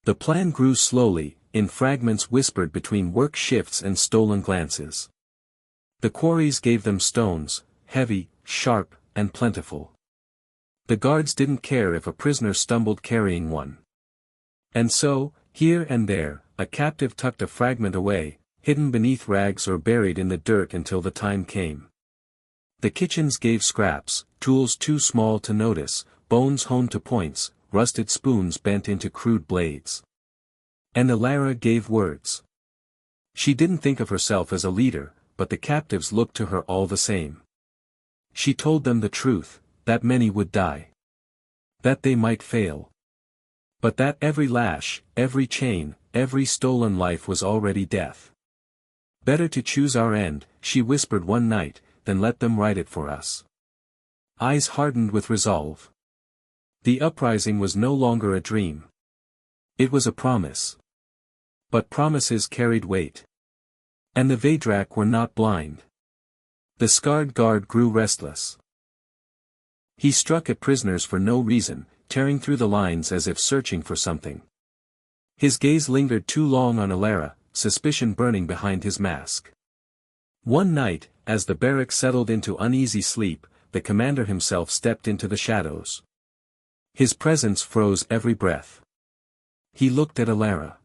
The plan grew slowly, in fragments whispered between work shifts and stolen glances. The quarries gave them stones, heavy, sharp, and plentiful. The guards didn't care if a prisoner stumbled carrying one. And so, here and there, a captive tucked a fragment away, hidden beneath rags or buried in the dirt until the time came. The kitchens gave scraps, tools too small to notice, bones honed to points, rusted spoons bent into crude blades. And Elara gave words. She didn't think of herself as a leader, but the captives looked to her all the same. She told them the truth, that many would die. That they might fail. But that every lash, every chain, every stolen life was already death. Better to choose our end, she whispered one night, than let them write it for us. Eyes hardened with resolve. The uprising was no longer a dream. It was a promise. But promises carried weight. And the Vedrak were not blind. The scarred guard grew restless. He struck at prisoners for no reason, tearing through the lines as if searching for something. His gaze lingered too long on Elara, suspicion burning behind his mask. One night, as the barracks settled into uneasy sleep, the commander himself stepped into the shadows. His presence froze every breath. He looked at Elara.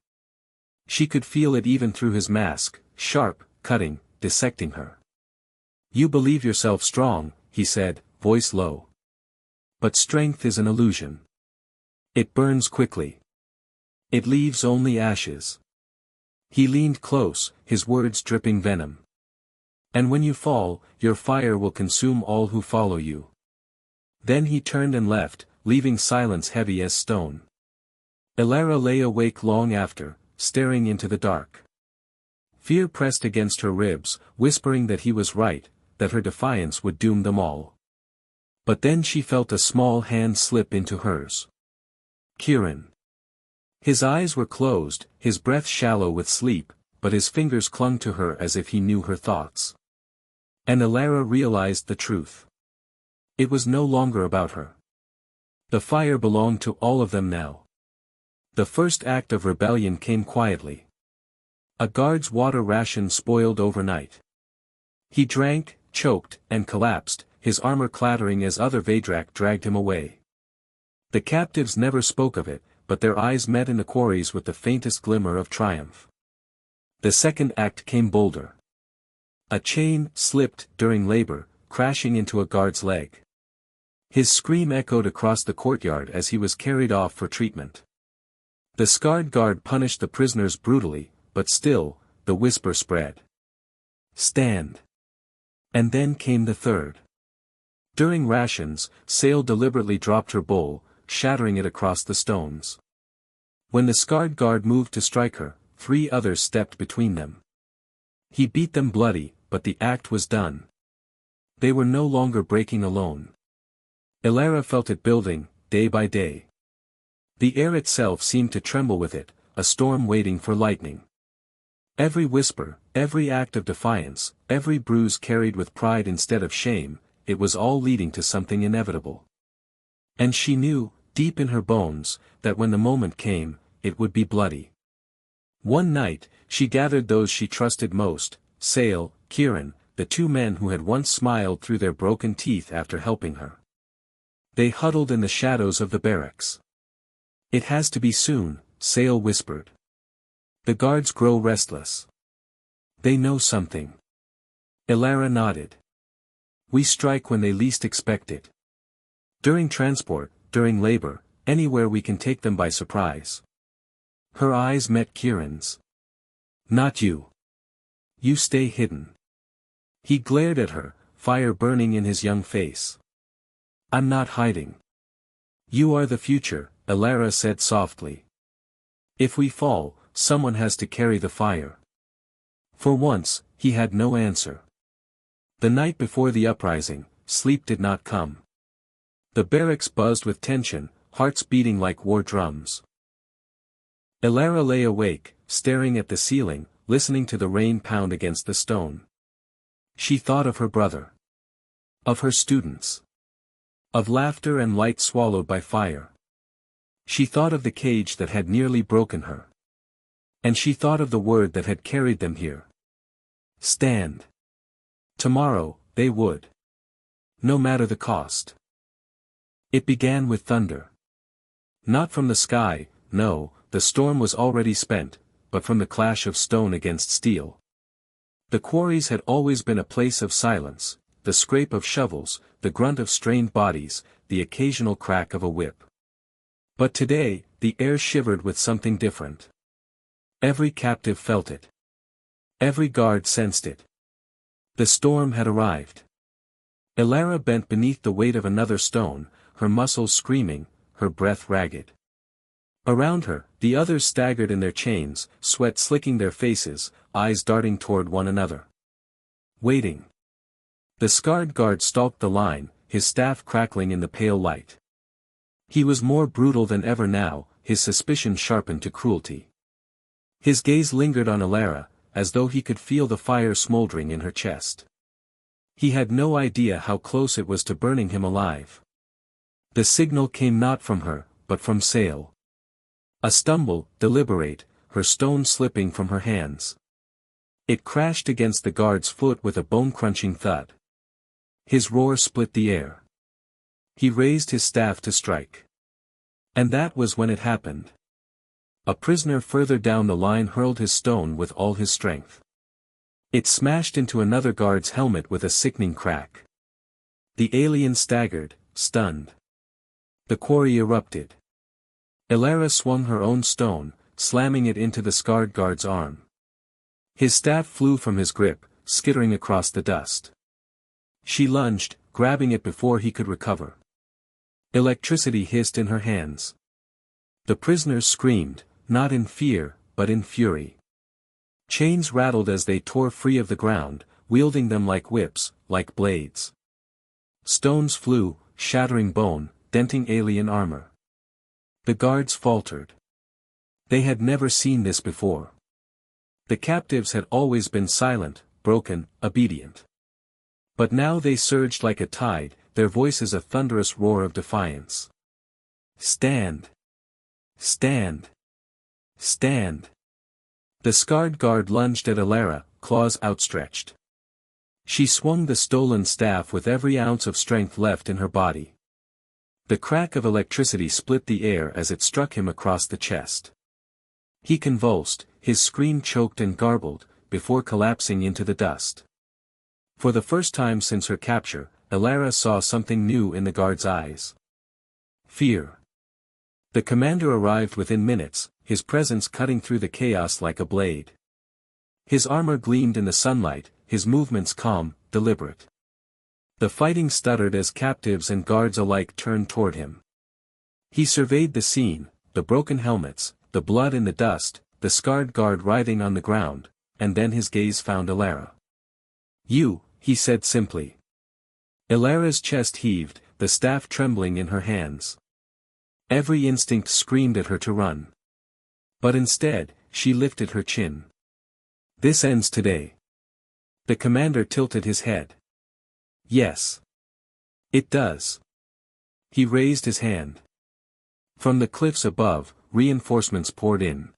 She could feel it even through his mask, sharp, cutting, dissecting her. You believe yourself strong, he said, voice low. But strength is an illusion. It burns quickly. It leaves only ashes. He leaned close, his words dripping venom. And when you fall, your fire will consume all who follow you. Then he turned and left, leaving silence heavy as stone. Elara lay awake long after, staring into the dark. Fear pressed against her ribs, whispering that he was right, that her defiance would doom them all. But then she felt a small hand slip into hers. Kieran. His eyes were closed, his breath shallow with sleep, but his fingers clung to her as if he knew her thoughts. And Elara realized the truth. It was no longer about her. The fire belonged to all of them now. The first act of rebellion came quietly. A guard's water ration spoiled overnight. He drank, choked, and collapsed, his armor clattering as other Vedrak dragged him away. The captives never spoke of it, but their eyes met in the quarries with the faintest glimmer of triumph. The second act came bolder. A chain slipped during labor, crashing into a guard's leg. His scream echoed across the courtyard as he was carried off for treatment. The scarred guard punished the prisoners brutally, but still, the whisper spread. Stand. And then came the third. During rations, Sail deliberately dropped her bowl, shattering it across the stones. When the scarred guard moved to strike her, 3 others stepped between them. He beat them bloody, but the act was done. They were no longer breaking alone. Elara felt it building, day by day. The air itself seemed to tremble with it, a storm waiting for lightning. Every whisper, every act of defiance, every bruise carried with pride instead of shame, it was all leading to something inevitable. And she knew, deep in her bones, that when the moment came, it would be bloody. One night, she gathered those she trusted most, Sail, Kieran, the 2 men who had once smiled through their broken teeth after helping her. They huddled in the shadows of the barracks. It has to be soon, Sail whispered. The guards grow restless. They know something. Elara nodded. We strike when they least expect it. During transport, during labor, anywhere we can take them by surprise. Her eyes met Kieran's. Not you. You stay hidden. He glared at her, fire burning in his young face. I'm not hiding. You are the future, Elara said softly. If we fall, someone has to carry the fire. For once, he had no answer. The night before the uprising, sleep did not come. The barracks buzzed with tension, hearts beating like war drums. Elara lay awake, staring at the ceiling, listening to the rain pound against the stone. She thought of her brother. Of her students. Of laughter and light swallowed by fire. She thought of the cage that had nearly broken her. And she thought of the word that had carried them here. Stand. Tomorrow, they would. No matter the cost. It began with thunder. Not from the sky, no, the storm was already spent, but from the clash of stone against steel. The quarries had always been a place of silence, the scrape of shovels, the grunt of strained bodies, the occasional crack of a whip. But today, the air shivered with something different. Every captive felt it. Every guard sensed it. The storm had arrived. Elara bent beneath the weight of another stone, her muscles screaming, her breath ragged. Around her, the others staggered in their chains, sweat slicking their faces, eyes darting toward one another. Waiting. The scarred guard stalked the line, his staff crackling in the pale light. He was more brutal than ever now, his suspicion sharpened to cruelty. His gaze lingered on Elara, as though he could feel the fire smoldering in her chest. He had no idea how close it was to burning him alive. The signal came not from her, but from Sail. A stumble, deliberate, her stone slipping from her hands. It crashed against the guard's foot with a bone-crunching thud. His roar split the air. He raised his staff to strike. And that was when it happened. A prisoner further down the line hurled his stone with all his strength. It smashed into another guard's helmet with a sickening crack. The alien staggered, stunned. The quarry erupted. Elara swung her own stone, slamming it into the scarred guard's arm. His staff flew from his grip, skittering across the dust. She lunged, grabbing it before he could recover. Electricity hissed in her hands. The prisoners screamed, not in fear, but in fury. Chains rattled as they tore free of the ground, wielding them like whips, like blades. Stones flew, shattering bone, denting alien armor. The guards faltered. They had never seen this before. The captives had always been silent, broken, obedient. But now they surged like a tide, their voices a thunderous roar of defiance. Stand! Stand! Stand! The scarred guard lunged at Elara, claws outstretched. She swung the stolen staff with every ounce of strength left in her body. The crack of electricity split the air as it struck him across the chest. He convulsed, his scream choked and garbled, before collapsing into the dust. For the first time since her capture, Elara saw something new in the guard's eyes. Fear. The commander arrived within minutes, his presence cutting through the chaos like a blade. His armor gleamed in the sunlight, his movements calm, deliberate. The fighting stuttered as captives and guards alike turned toward him. He surveyed the scene, the broken helmets, the blood in the dust, the scarred guard writhing on the ground, and then his gaze found Elara. "You," he said simply. Elara's chest heaved, the staff trembling in her hands. Every instinct screamed at her to run. But instead, she lifted her chin. "This ends today." The commander tilted his head. "Yes. It does." He raised his hand. From the cliffs above, reinforcements poured in.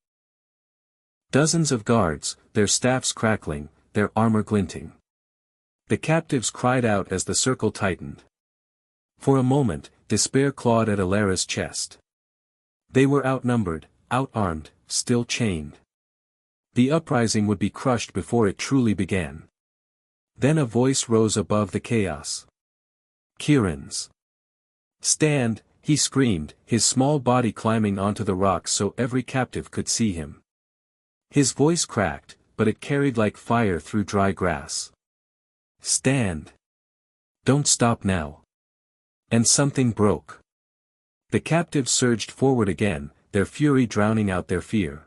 Dozens of guards, their staffs crackling, their armor glinting. The captives cried out as the circle tightened. For a moment, despair clawed at Elara's chest. They were outnumbered, outarmed, still chained. The uprising would be crushed before it truly began. Then a voice rose above the chaos. Kieran's. "Stand," he screamed, his small body climbing onto the rocks so every captive could see him. His voice cracked, but it carried like fire through dry grass. "Stand. Don't stop now." And something broke. The captives surged forward again, their fury drowning out their fear.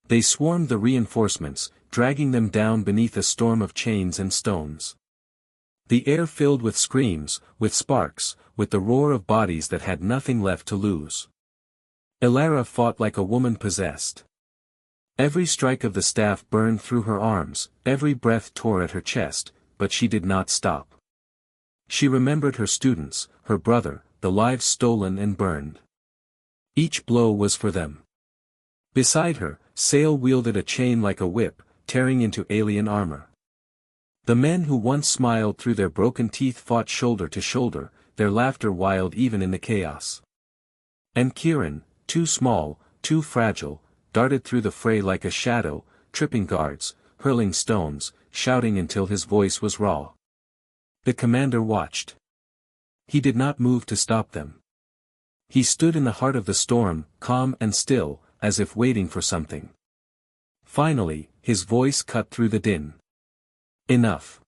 They swarmed the reinforcements, dragging them down beneath a storm of chains and stones. The air filled with screams, with sparks, with the roar of bodies that had nothing left to lose. Elara fought like a woman possessed. Every strike of the staff burned through her arms, every breath tore at her chest, but she did not stop. She remembered her students, her brother, the lives stolen and burned. Each blow was for them. Beside her, Sail wielded a chain like a whip, tearing into alien armor. The men who once smiled through their broken teeth fought shoulder to shoulder, their laughter wild even in the chaos. And Kieran, too small, too fragile, darted through the fray like a shadow, tripping guards, hurling stones, shouting until his voice was raw. The commander watched. He did not move to stop them. He stood in the heart of the storm, calm and still, as if waiting for something. Finally, his voice cut through the din. "Enough."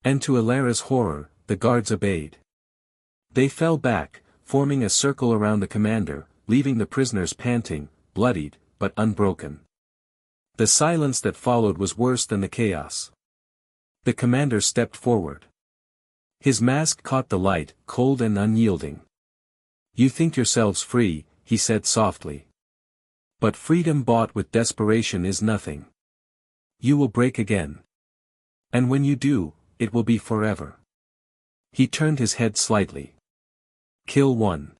And to Elara's horror, the guards obeyed. They fell back, forming a circle around the commander, leaving the prisoners panting, bloodied, but unbroken. The silence that followed was worse than the chaos. The commander stepped forward. His mask caught the light, cold and unyielding. "You think yourselves free," he said softly. "But freedom bought with desperation is nothing. You will break again. And when you do, it will be forever." He turned his head slightly. "Kill one."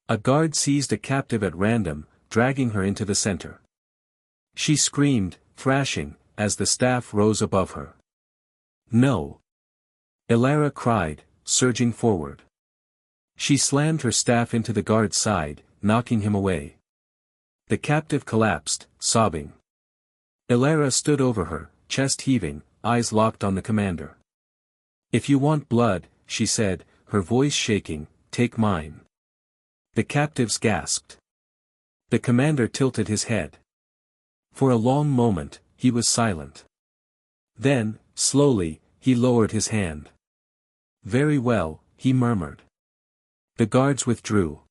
A guard seized a captive at random, dragging her into the center. She screamed, thrashing, as the staff rose above her. "No!" Elara cried, surging forward. She slammed her staff into the guard's side, knocking him away. The captive collapsed, sobbing. Elara stood over her, chest heaving, eyes locked on the commander. "If you want blood," she said, her voice shaking, "take mine." The captives gasped. The commander tilted his head. For a long moment, he was silent. Then, slowly, he lowered his hand. "Very well," he murmured. The guards withdrew.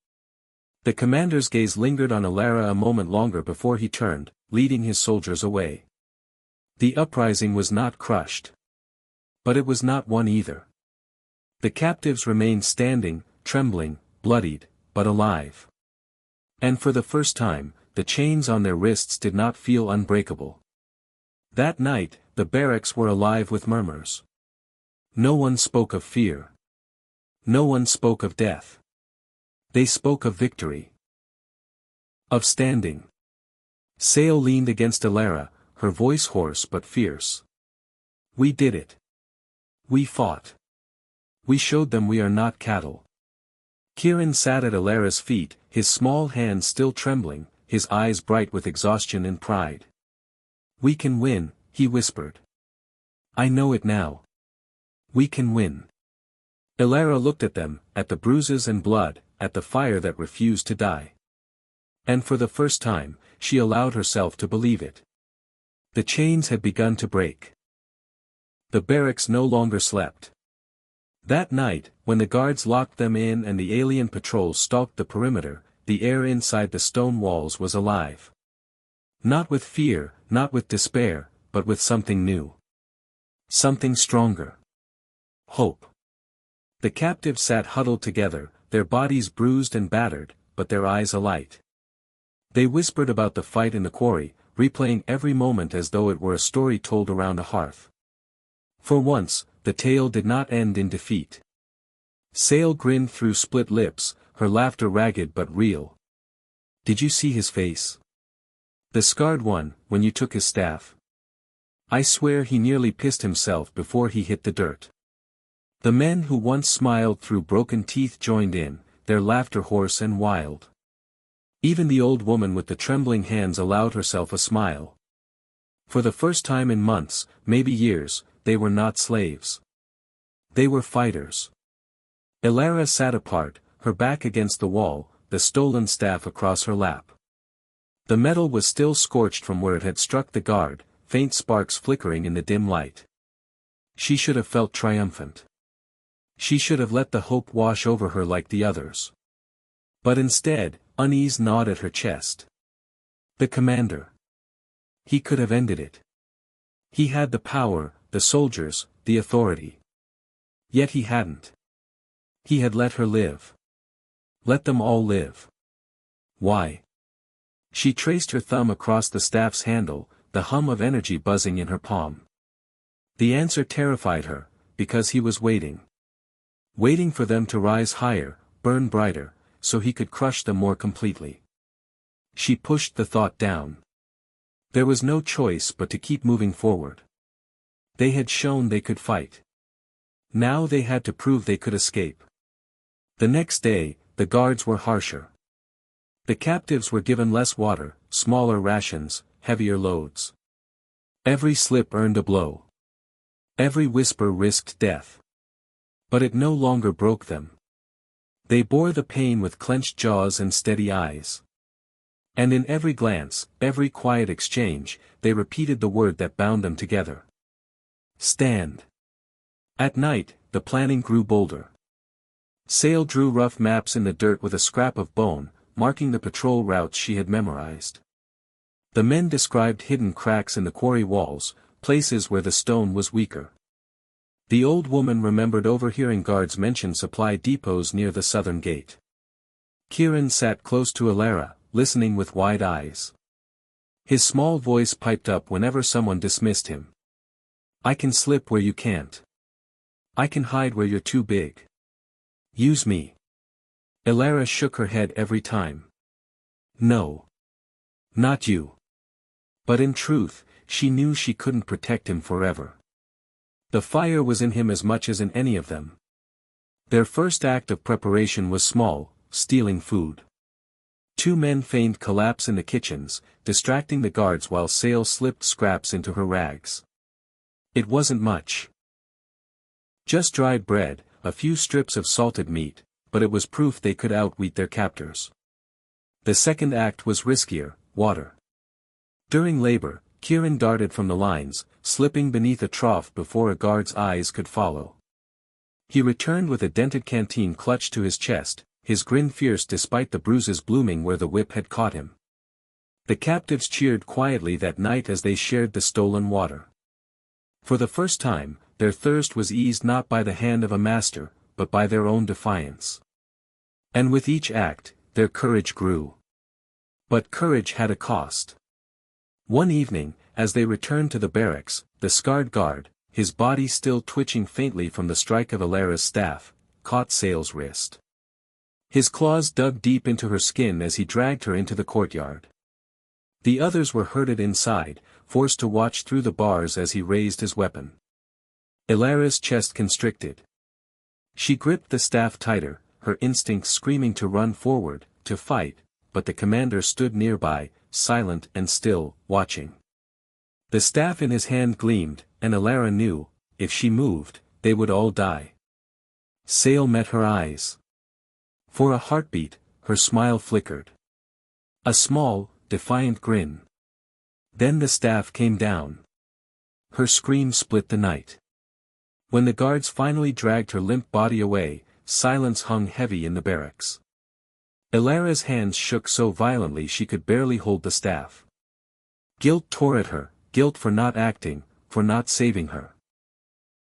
The commander's gaze lingered on Alara a moment longer before he turned, leading his soldiers away. The uprising was not crushed. But it was not won either. The captives remained standing, trembling, bloodied, but alive. And for the first time, the chains on their wrists did not feel unbreakable. That night, the barracks were alive with murmurs. No one spoke of fear. No one spoke of death. They spoke of victory. Of standing. Sale leaned against Alara, her voice hoarse but fierce. "We did it. We fought. We showed them we are not cattle." Kieran sat at Alara's feet, his small hands still trembling, his eyes bright with exhaustion and pride. "We can win," he whispered. "I know it now. We can win." Alara looked at them, at the bruises and blood, at the fire that refused to die. And for the first time, she allowed herself to believe it. The chains had begun to break. The barracks no longer slept. That night, when the guards locked them in and the alien patrol stalked the perimeter, the air inside the stone walls was alive. Not with fear, not with despair, but with something new. Something stronger. Hope. The captives sat huddled together, their bodies bruised and battered, but their eyes alight. They whispered about the fight in the quarry, replaying every moment as though it were a story told around a hearth. For once, the tale did not end in defeat. Sale grinned through split lips, her laughter ragged but real. "Did you see his face? The scarred one, when you took his staff? I swear he nearly pissed himself before he hit the dirt." The men who once smiled through broken teeth joined in, their laughter hoarse and wild. Even the old woman with the trembling hands allowed herself a smile. For the first time in months, maybe years, they were not slaves. They were fighters. Alara sat apart, her back against the wall, the stolen staff across her lap. The metal was still scorched from where it had struck the guard, faint sparks flickering in the dim light. She should have felt triumphant. She should have let the hope wash over her like the others. But instead, unease gnawed at her chest. The commander. He could have ended it. He had the power, the soldiers, the authority. Yet he hadn't. He had let her live. Let them all live. Why? She traced her thumb across the staff's handle, the hum of energy buzzing in her palm. The answer terrified her, because he was waiting. Waiting for them to rise higher, burn brighter, so he could crush them more completely. She pushed the thought down. There was no choice but to keep moving forward. They had shown they could fight. Now they had to prove they could escape. The next day, the guards were harsher. The captives were given less water, smaller rations, heavier loads. Every slip earned a blow. Every whisper risked death. But it no longer broke them. They bore the pain with clenched jaws and steady eyes. And in every glance, every quiet exchange, they repeated the word that bound them together. Stand. At night, the planning grew bolder. Sale drew rough maps in the dirt with a scrap of bone, marking the patrol routes she had memorized. The men described hidden cracks in the quarry walls, places where the stone was weaker. The old woman remembered overhearing guards mention supply depots near the southern gate. Kieran sat close to Alara, listening with wide eyes. His small voice piped up whenever someone dismissed him. "I can slip where you can't. I can hide where you're too big. Use me." Alara shook her head every time. "No. Not you." But in truth, she knew she couldn't protect him forever. The fire was in him as much as in any of them. Their first act of preparation was small, stealing food. 2 men feigned collapse in the kitchens, distracting the guards while Sale slipped scraps into her rags. It wasn't much. Just dried bread, a few strips of salted meat, but it was proof they could outwit their captors. The second act was riskier: water. During labor, Kieran darted from the lines, slipping beneath a trough before a guard's eyes could follow. He returned with a dented canteen clutched to his chest, his grin fierce despite the bruises blooming where the whip had caught him. The captives cheered quietly that night as they shared the stolen water. For the first time, their thirst was eased not by the hand of a master, but by their own defiance. And with each act, their courage grew. But courage had a cost. One evening, as they returned to the barracks, the scarred guard, his body still twitching faintly from the strike of Alara's staff, caught Sale's wrist. His claws dug deep into her skin as he dragged her into the courtyard. The others were herded inside, forced to watch through the bars as he raised his weapon. Alara's chest constricted. She gripped the staff tighter, her instincts screaming to run forward, to fight, but the commander stood nearby, silent and still, watching. The staff in his hand gleamed, and Alara knew, if she moved, they would all die. Sale met her eyes. For a heartbeat, her smile flickered. A small, defiant grin. Then the staff came down. Her scream split the night. When the guards finally dragged her limp body away, silence hung heavy in the barracks. Alara's hands shook so violently she could barely hold the staff. Guilt tore at her, guilt for not acting, for not saving her.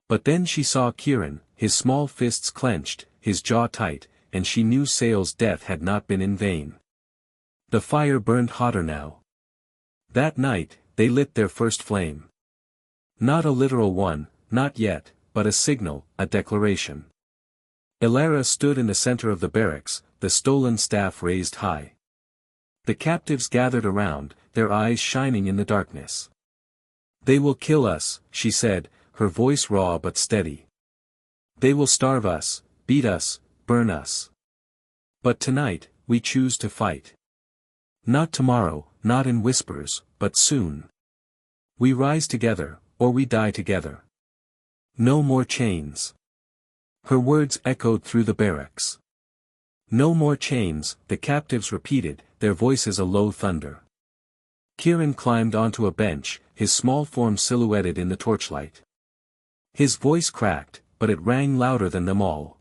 But then she saw Kieran, his small fists clenched, his jaw tight, and she knew Sale's death had not been in vain. The fire burned hotter now. That night, they lit their first flame. Not a literal one, not yet, but a signal, a declaration. Alara stood in the center of the barracks, the stolen staff raised high. The captives gathered around, their eyes shining in the darkness. "They will kill us," she said, her voice raw but steady. "They will starve us, beat us, burn us. But tonight, we choose to fight. Not tomorrow, not in whispers, but soon. We rise together, or we die together. No more chains." Her words echoed through the barracks. "No more chains," the captives repeated, their voices a low thunder. Kieran climbed onto a bench, his small form silhouetted in the torchlight. His voice cracked, but it rang louder than them all.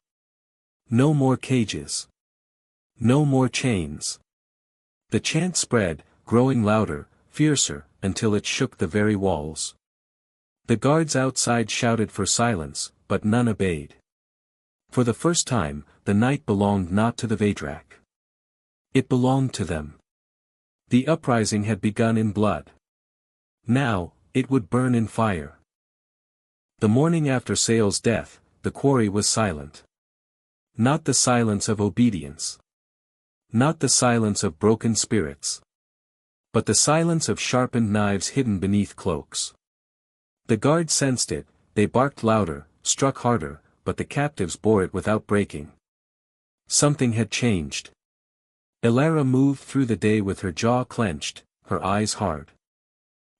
"No more cages. No more chains." The chant spread, growing louder, fiercer, until it shook the very walls. The guards outside shouted for silence, but none obeyed. For the first time, the night belonged not to the Vedrak. It belonged to them. The uprising had begun in blood. Now, it would burn in fire. The morning after Sale's death, the quarry was silent. Not the silence of obedience. Not the silence of broken spirits. But the silence of sharpened knives hidden beneath cloaks. The guards sensed it, they barked louder, struck harder, but the captives bore it without breaking. Something had changed. Alara moved through the day with her jaw clenched, her eyes hard.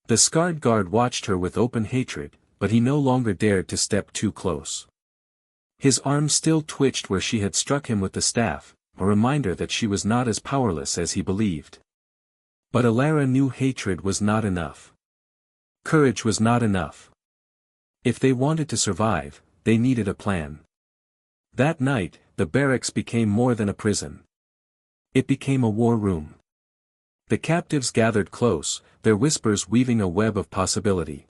The scarred guard watched her with open hatred, but he no longer dared to step too close. His arm still twitched where she had struck him with the staff, a reminder that she was not as powerless as he believed. But Alara knew hatred was not enough. Courage was not enough. If they wanted to survive, they needed a plan. That night, the barracks became more than a prison. It became a war room. The captives gathered close, their whispers weaving a web of possibility.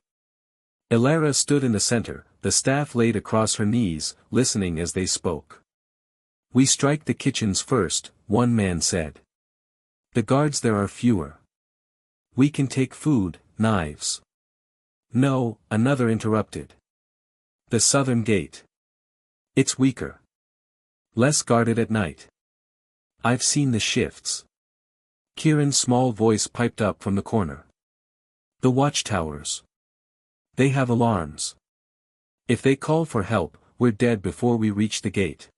Alara stood in the center, the staff laid across her knees, listening as they spoke. "We strike the kitchens first," one man said. "The guards there are fewer. We can take food, knives." "No," another interrupted. "The southern gate. It's weaker. Less guarded at night. I've seen the shifts." Kieran's small voice piped up from the corner. "The watchtowers. They have alarms. If they call for help, we're dead before we reach the gate."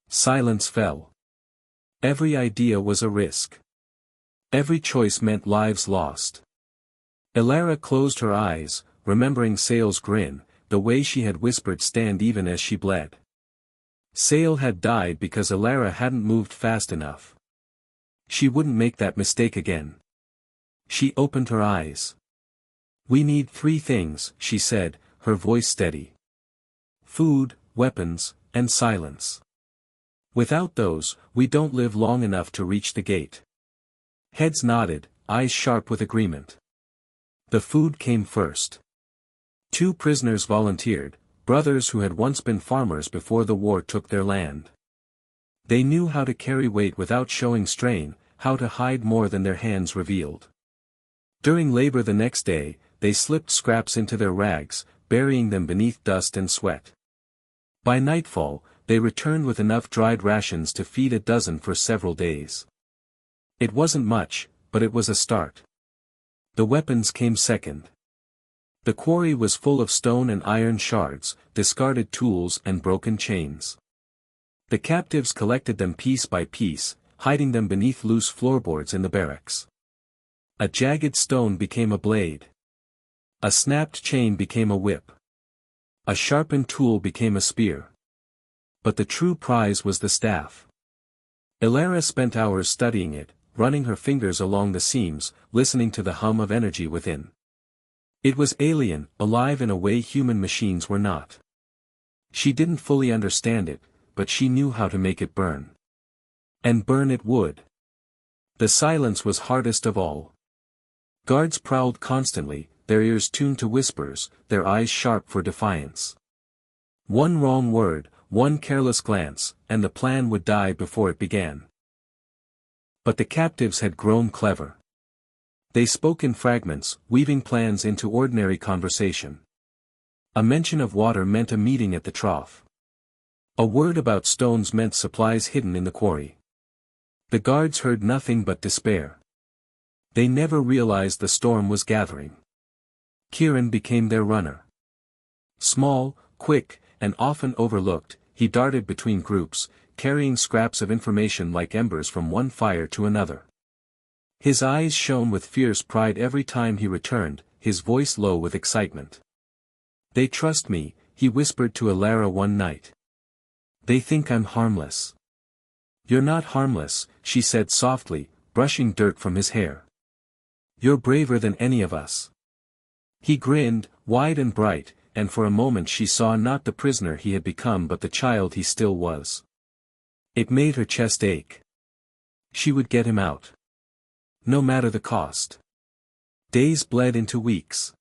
Silence fell. Every idea was a risk. Every choice meant lives lost. Alara closed her eyes, remembering Sale's grin, the way she had whispered stand even as she bled. Sale had died because Elara hadn't moved fast enough. She wouldn't make that mistake again. She opened her eyes. "We need 3 things," she said, her voice steady. "Food, weapons, and silence. Without those, we don't live long enough to reach the gate." Heads nodded, eyes sharp with agreement. The food came first. 2 prisoners volunteered, brothers who had once been farmers before the war took their land. They knew how to carry weight without showing strain, how to hide more than their hands revealed. During labor the next day, they slipped scraps into their rags, burying them beneath dust and sweat. By nightfall, they returned with enough dried rations to feed a dozen for several days. It wasn't much, but it was a start. The weapons came second. The quarry was full of stone and iron shards, discarded tools and broken chains. The captives collected them piece by piece, hiding them beneath loose floorboards in the barracks. A jagged stone became a blade. A snapped chain became a whip. A sharpened tool became a spear. But the true prize was the staff. Elara spent hours studying it, running her fingers along the seams, listening to the hum of energy within. It was alien, alive in a way human machines were not. She didn't fully understand it, but she knew how to make it burn. And burn it would. The silence was hardest of all. Guards prowled constantly, their ears tuned to whispers, their eyes sharp for defiance. One wrong word, one careless glance, and the plan would die before it began. But the captives had grown clever. They spoke in fragments, weaving plans into ordinary conversation. A mention of water meant a meeting at the trough. A word about stones meant supplies hidden in the quarry. The guards heard nothing but despair. They never realized the storm was gathering. Kieran became their runner. Small, quick, and often overlooked, he darted between groups, carrying scraps of information like embers from one fire to another. His eyes shone with fierce pride every time he returned, his voice low with excitement. "They trust me," he whispered to Elara one night. "They think I'm harmless." "You're not harmless," she said softly, brushing dirt from his hair. "You're braver than any of us." He grinned, wide and bright, and for a moment she saw not the prisoner he had become but the child he still was. It made her chest ache. She would get him out. No matter the cost. Days bled into weeks.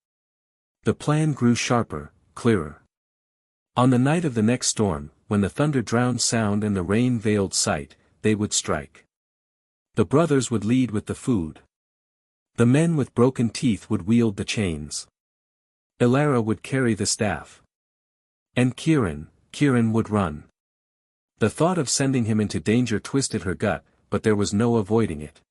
The plan grew sharper, clearer. On the night of the next storm, when the thunder drowned sound and the rain veiled sight, they would strike. The brothers would lead with the food. The men with broken teeth would wield the chains. Elara would carry the staff. And Kieran would run. The thought of sending him into danger twisted her gut, but there was no avoiding it.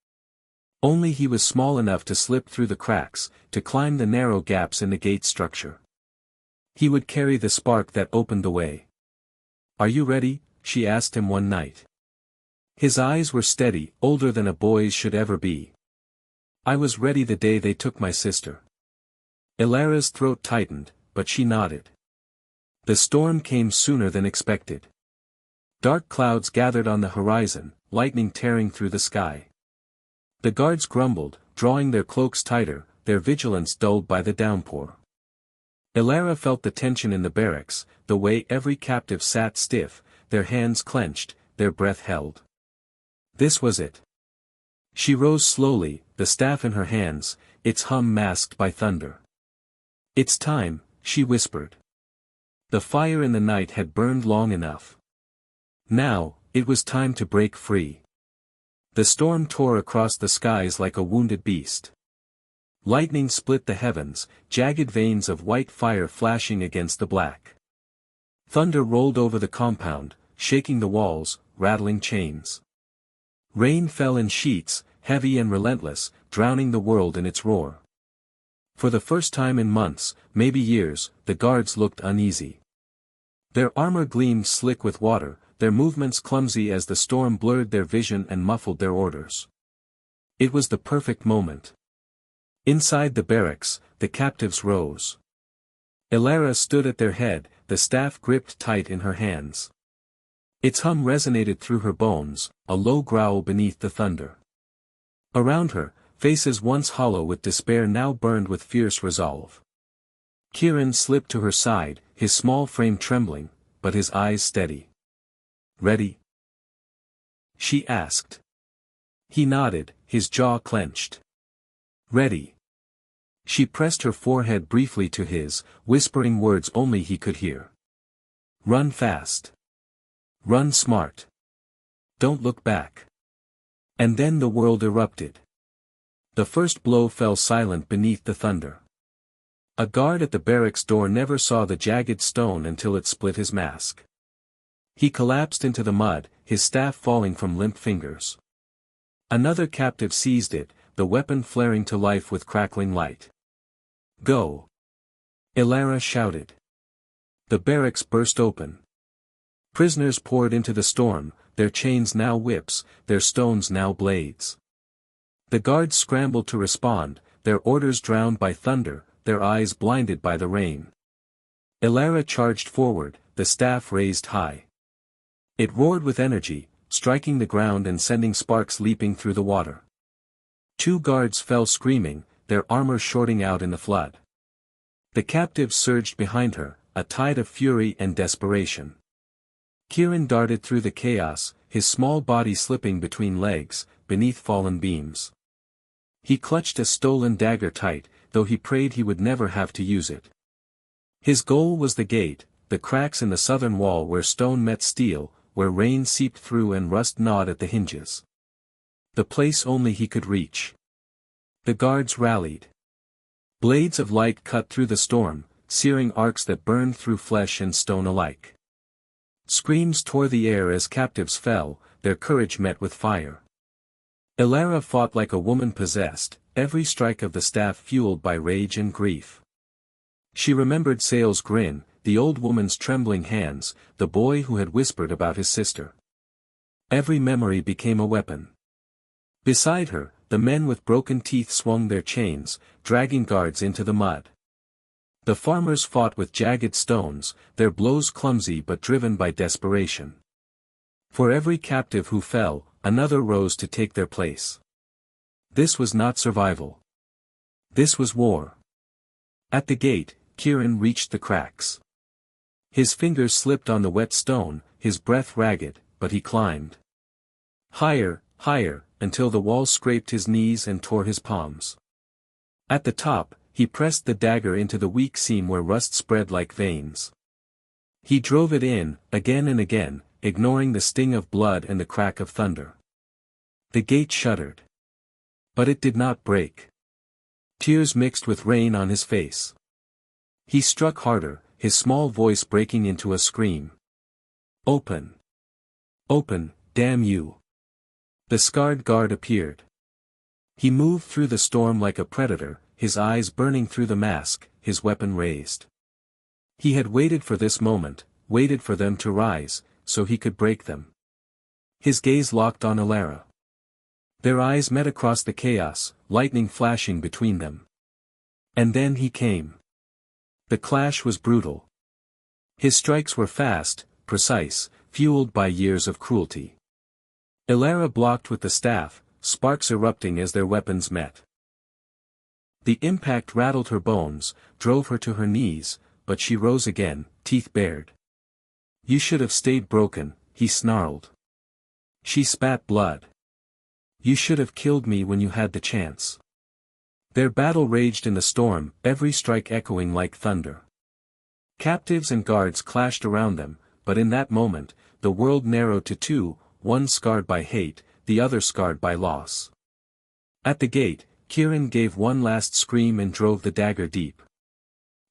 Only he was small enough to slip through the cracks, to climb the narrow gaps in the gate structure. He would carry the spark that opened the way. "Are you ready?" she asked him one night. His eyes were steady, older than a boy's should ever be. "I was ready the day they took my sister." Elara's throat tightened, but she nodded. The storm came sooner than expected. Dark clouds gathered on the horizon, lightning tearing through the sky. The guards grumbled, drawing their cloaks tighter, their vigilance dulled by the downpour. Elara felt the tension in the barracks, the way every captive sat stiff, their hands clenched, their breath held. This was it. She rose slowly, the staff in her hands, its hum masked by thunder. "It's time," she whispered. The fire in the night had burned long enough. Now, it was time to break free. The storm tore across the skies like a wounded beast. Lightning split the heavens, jagged veins of white fire flashing against the black. Thunder rolled over the compound, shaking the walls, rattling chains. Rain fell in sheets, heavy and relentless, drowning the world in its roar. For the first time in months, maybe years, the guards looked uneasy. Their armor gleamed slick with water, their movements clumsy as the storm blurred their vision and muffled their orders. It was the perfect moment. Inside the barracks, the captives rose. Elara stood at their head, the staff gripped tight in her hands. Its hum resonated through her bones, a low growl beneath the thunder. Around her, faces once hollow with despair now burned with fierce resolve. Kieran slipped to her side, his small frame trembling, but his eyes steady. "Ready?" she asked. He nodded, his jaw clenched. "Ready." She pressed her forehead briefly to his, whispering words only he could hear. "Run fast. Run smart. Don't look back." And then the world erupted. The first blow fell silent beneath the thunder. A guard at the barracks door never saw the jagged stone until it split his mask. He collapsed into the mud, his staff falling from limp fingers. Another captive seized it, the weapon flaring to life with crackling light. "Go!" Ilara shouted. The barracks burst open. Prisoners poured into the storm, their chains now whips, their stones now blades. The guards scrambled to respond, their orders drowned by thunder, their eyes blinded by the rain. Ilara charged forward, the staff raised high. It roared with energy, striking the ground and sending sparks leaping through the water. 2 guards fell screaming, their armor shorting out in the flood. The captives surged behind her, a tide of fury and desperation. Kieran darted through the chaos, his small body slipping between legs, beneath fallen beams. He clutched a stolen dagger tight, though he prayed he would never have to use it. His goal was the gate, the cracks in the southern wall where stone met steel, where rain seeped through and rust gnawed at the hinges. The place only he could reach. The guards rallied. Blades of light cut through the storm, searing arcs that burned through flesh and stone alike. Screams tore the air as captives fell, their courage met with fire. Ilara fought like a woman possessed, every strike of the staff fueled by rage and grief. She remembered Sale's grin, the old woman's trembling hands, the boy who had whispered about his sister. Every memory became a weapon. Beside her, the men with broken teeth swung their chains, dragging guards into the mud. The farmers fought with jagged stones, their blows clumsy but driven by desperation. For every captive who fell, another rose to take their place. This was not survival. This was war. At the gate, Kieran reached the cracks. His fingers slipped on the wet stone, his breath ragged, but he climbed. Higher, higher, until the wall scraped his knees and tore his palms. At the top, he pressed the dagger into the weak seam where rust spread like veins. He drove it in, again and again, ignoring the sting of blood and the crack of thunder. The gate shuddered. But it did not break. Tears mixed with rain on his face. He struck harder, his small voice breaking into a scream. "Open! Open, damn you!" The scarred guard appeared. He moved through the storm like a predator, his eyes burning through the mask, his weapon raised. He had waited for this moment, waited for them to rise, so he could break them. His gaze locked on Ilara. Their eyes met across the chaos, lightning flashing between them. And then he came. The clash was brutal. His strikes were fast, precise, fueled by years of cruelty. Ilara blocked with the staff, sparks erupting as their weapons met. The impact rattled her bones, drove her to her knees, but she rose again, teeth bared. "You should have stayed broken," he snarled. She spat blood. "You should have killed me when you had the chance." Their battle raged in the storm, every strike echoing like thunder. Captives and guards clashed around them, but in that moment, the world narrowed to 2, one scarred by hate, the other scarred by loss. At the gate, Kieran gave one last scream and drove the dagger deep.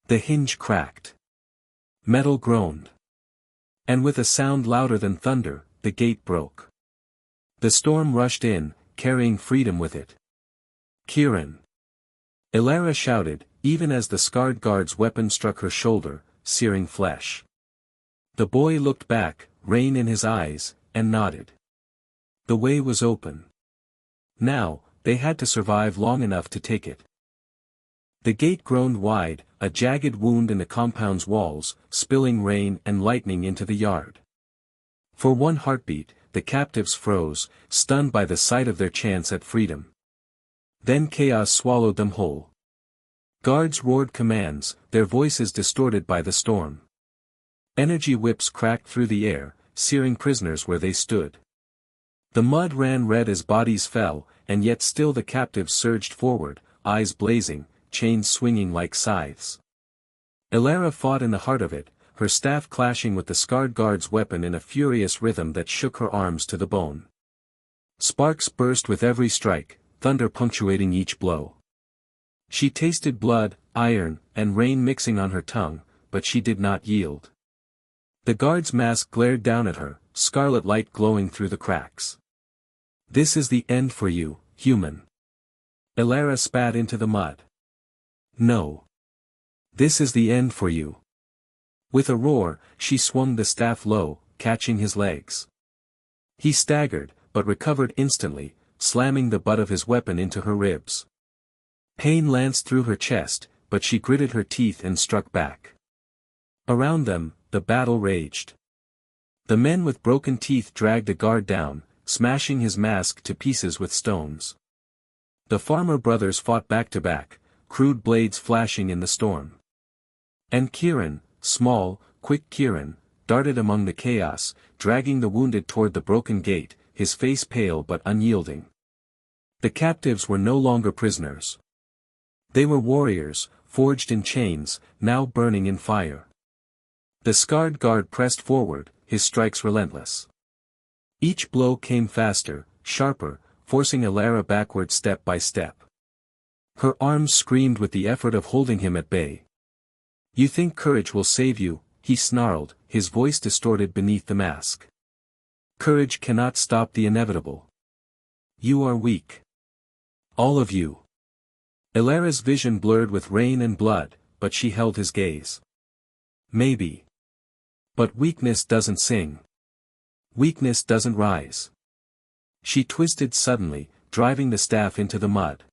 The hinge cracked. Metal groaned. And with a sound louder than thunder, the gate broke. The storm rushed in, carrying freedom with it. "Kieran!" Ilara shouted, even as the scarred guard's weapon struck her shoulder, searing flesh. The boy looked back, rain in his eyes, and nodded. The way was open. Now, they had to survive long enough to take it. The gate groaned wide, a jagged wound in the compound's walls, spilling rain and lightning into the yard. For one heartbeat, the captives froze, stunned by the sight of their chance at freedom. Then chaos swallowed them whole. Guards roared commands, their voices distorted by the storm. Energy whips cracked through the air, searing prisoners where they stood. The mud ran red as bodies fell, and yet still the captives surged forward, eyes blazing, chains swinging like scythes. Elara fought in the heart of it, her staff clashing with the scarred guard's weapon in a furious rhythm that shook her arms to the bone. Sparks burst with every strike, thunder punctuating each blow. She tasted blood, iron, and rain mixing on her tongue, but she did not yield. The guard's mask glared down at her, scarlet light glowing through the cracks. "This is the end for you, human." Elara spat into the mud. "No. This is the end for you." With a roar, she swung the staff low, catching his legs. He staggered, but recovered instantly, slamming the butt of his weapon into her ribs. Pain lanced through her chest, but she gritted her teeth and struck back. Around them, the battle raged. The men with broken teeth dragged the guard down, smashing his mask to pieces with stones. The farmer brothers fought back to back, crude blades flashing in the storm. And Kieran, small, quick Kieran, darted among the chaos, dragging the wounded toward the broken gate, his face pale but unyielding. The captives were no longer prisoners. They were warriors, forged in chains, now burning in fire. The scarred guard pressed forward, his strikes relentless. Each blow came faster, sharper, forcing Elara backward step by step. Her arms screamed with the effort of holding him at bay. "You think courage will save you," he snarled, his voice distorted beneath the mask. "Courage cannot stop the inevitable. You are weak. All of you." Elara's vision blurred with rain and blood, but she held his gaze. "Maybe. But weakness doesn't sing. Weakness doesn't rise." She twisted suddenly, driving the staff into the mud.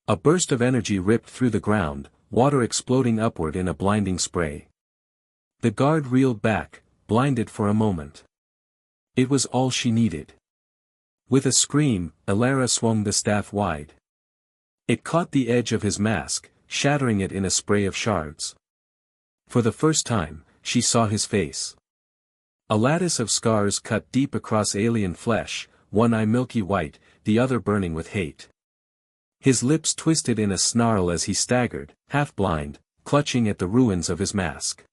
A burst of energy ripped through the ground, water exploding upward in a blinding spray. The guard reeled back, blinded for a moment. It was all she needed. With a scream, Elara swung the staff wide. It caught the edge of his mask, shattering it in a spray of shards. For the first time, she saw his face. A lattice of scars cut deep across alien flesh, one eye milky white, the other burning with hate. His lips twisted in a snarl as he staggered, half-blind, clutching at the ruins of his mask.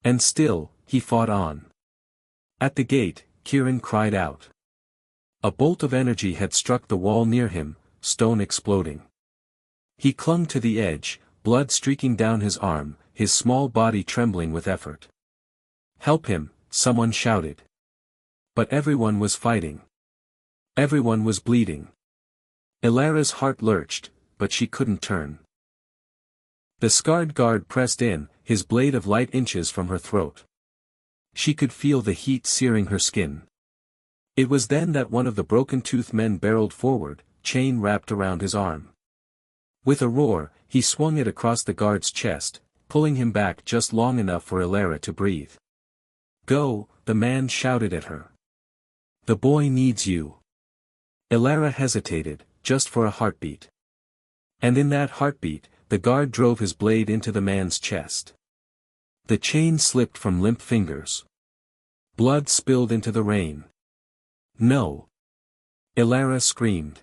And still, he fought on. At the gate, Kieran cried out. A bolt of energy had struck the wall near him, stone exploding. He clung to the edge, blood streaking down his arm, his small body trembling with effort. "Help him," someone shouted. But everyone was fighting. Everyone was bleeding. Elara's heart lurched, but she couldn't turn. The scarred guard pressed in, his blade of light inches from her throat. She could feel the heat searing her skin. It was then that one of the broken-toothed men barreled forward, chain wrapped around his arm. With a roar, he swung it across the guard's chest, pulling him back just long enough for Elara to breathe. "Go," the man shouted at her. "The boy needs you." Elara hesitated, just for a heartbeat. And in that heartbeat, the guard drove his blade into the man's chest. The chain slipped from limp fingers. Blood spilled into the rain. "No!" Elara screamed.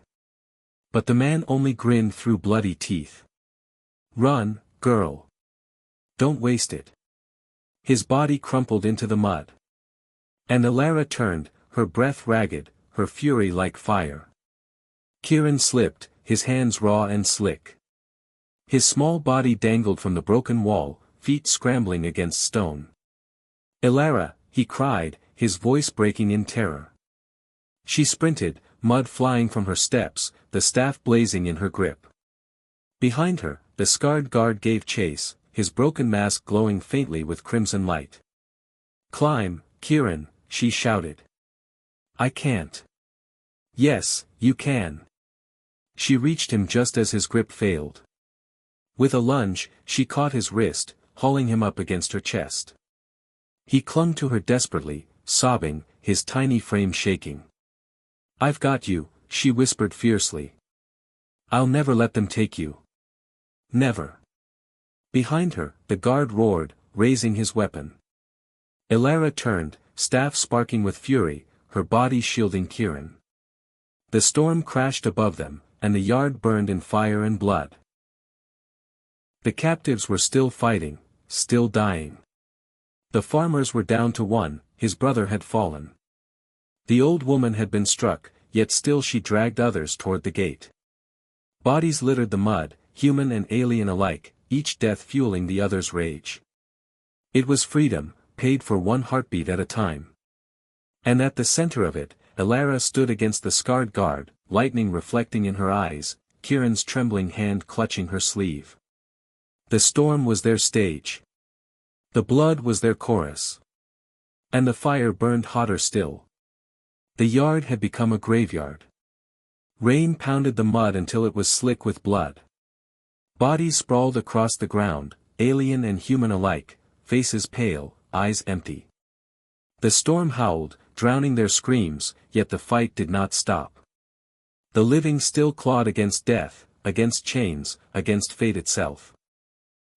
But the man only grinned through bloody teeth. "Run, girl. Don't waste it." His body crumpled into the mud. And Elara turned, her breath ragged, her fury like fire. Kieran slipped, his hands raw and slick. His small body dangled from the broken wall, feet scrambling against stone. "Elara," he cried, his voice breaking in terror. She sprinted, mud flying from her steps, the staff blazing in her grip. Behind her, the scarred guard gave chase, his broken mask glowing faintly with crimson light. "Climb, Kieran," she shouted. "I can't." "Yes, you can." She reached him just as his grip failed. With a lunge, she caught his wrist, hauling him up against her chest. He clung to her desperately, sobbing, his tiny frame shaking. "I've got you," she whispered fiercely. "I'll never let them take you. Never." Behind her, the guard roared, raising his weapon. Elara turned, staff sparking with fury, her body shielding Kieran. The storm crashed above them, and the yard burned in fire and blood. The captives were still fighting, still dying. The farmers were down to one, his brother had fallen. The old woman had been struck, yet still she dragged others toward the gate. Bodies littered the mud, human and alien alike, each death fueling the other's rage. It was freedom, paid for one heartbeat at a time. And at the center of it, Elara stood against the scarred guard, lightning reflecting in her eyes, Kieran's trembling hand clutching her sleeve. The storm was their stage. The blood was their chorus. And the fire burned hotter still. The yard had become a graveyard. Rain pounded the mud until it was slick with blood. Bodies sprawled across the ground, alien and human alike, faces pale, eyes empty. The storm howled, drowning their screams, yet the fight did not stop. The living still clawed against death, against chains, against fate itself.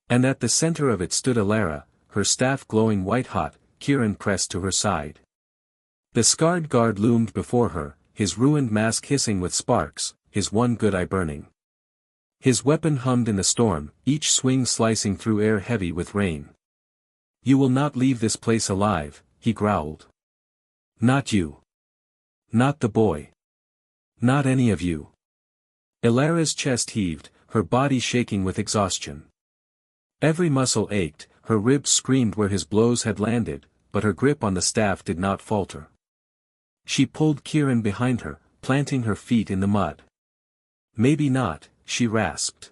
And at the center of it stood Elara, her staff glowing white-hot, Kieran pressed to her side. The scarred guard loomed before her, his ruined mask hissing with sparks, his one good eye burning. His weapon hummed in the storm, each swing slicing through air heavy with rain. "You will not leave this place alive," he growled. "Not you. Not the boy. Not any of you." Elara's chest heaved, her body shaking with exhaustion. Every muscle ached, her ribs screamed where his blows had landed, but her grip on the staff did not falter. She pulled Kieran behind her, planting her feet in the mud. "Maybe not," she rasped.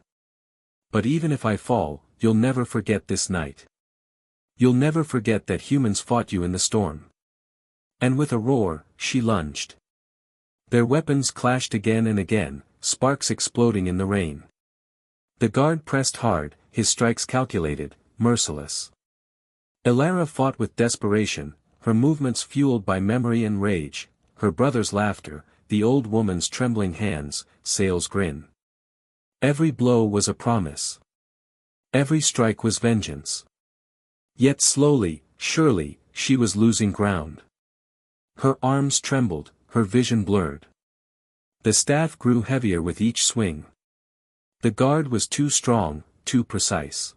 "But even if I fall, you'll never forget this night. You'll never forget that humans fought you in the storm." And with a roar, she lunged. Their weapons clashed again and again, sparks exploding in the rain. The guard pressed hard, his strikes calculated, merciless. Elara fought with desperation, her movements fueled by memory and rage, her brother's laughter, the old woman's trembling hands, Sale's grin. Every blow was a promise. Every strike was vengeance. Yet slowly, surely, she was losing ground. Her arms trembled, her vision blurred. The staff grew heavier with each swing. The guard was too strong, too precise.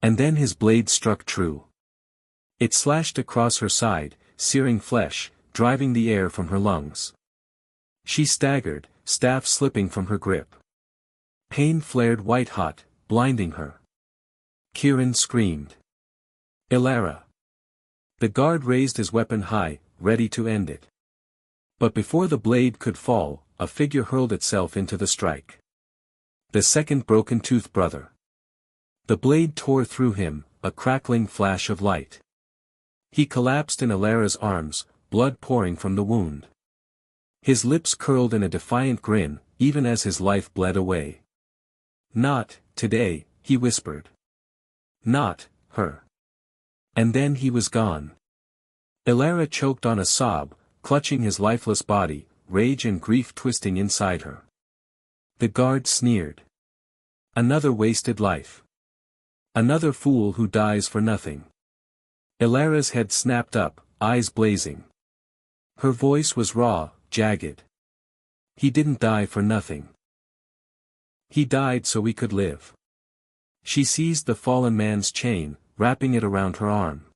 And then his blade struck true. It slashed across her side, searing flesh, driving the air from her lungs. She staggered, staff slipping from her grip. Pain flared white-hot, blinding her. Kieran screamed. "Elara!" The guard raised his weapon high, ready to end it. But before the blade could fall, a figure hurled itself into the strike. The second broken-toothed brother. The blade tore through him, a crackling flash of light. He collapsed in Elara's arms, blood pouring from the wound. His lips curled in a defiant grin, even as his life bled away. "Not today," he whispered. "Not her." And then he was gone. Elara choked on a sob, clutching his lifeless body, rage and grief twisting inside her. The guard sneered. "Another wasted life. Another fool who dies for nothing." Elara's head snapped up, eyes blazing. Her voice was raw, jagged. "He didn't die for nothing. He died so we could live." She seized the fallen man's chain, wrapping it around her arm.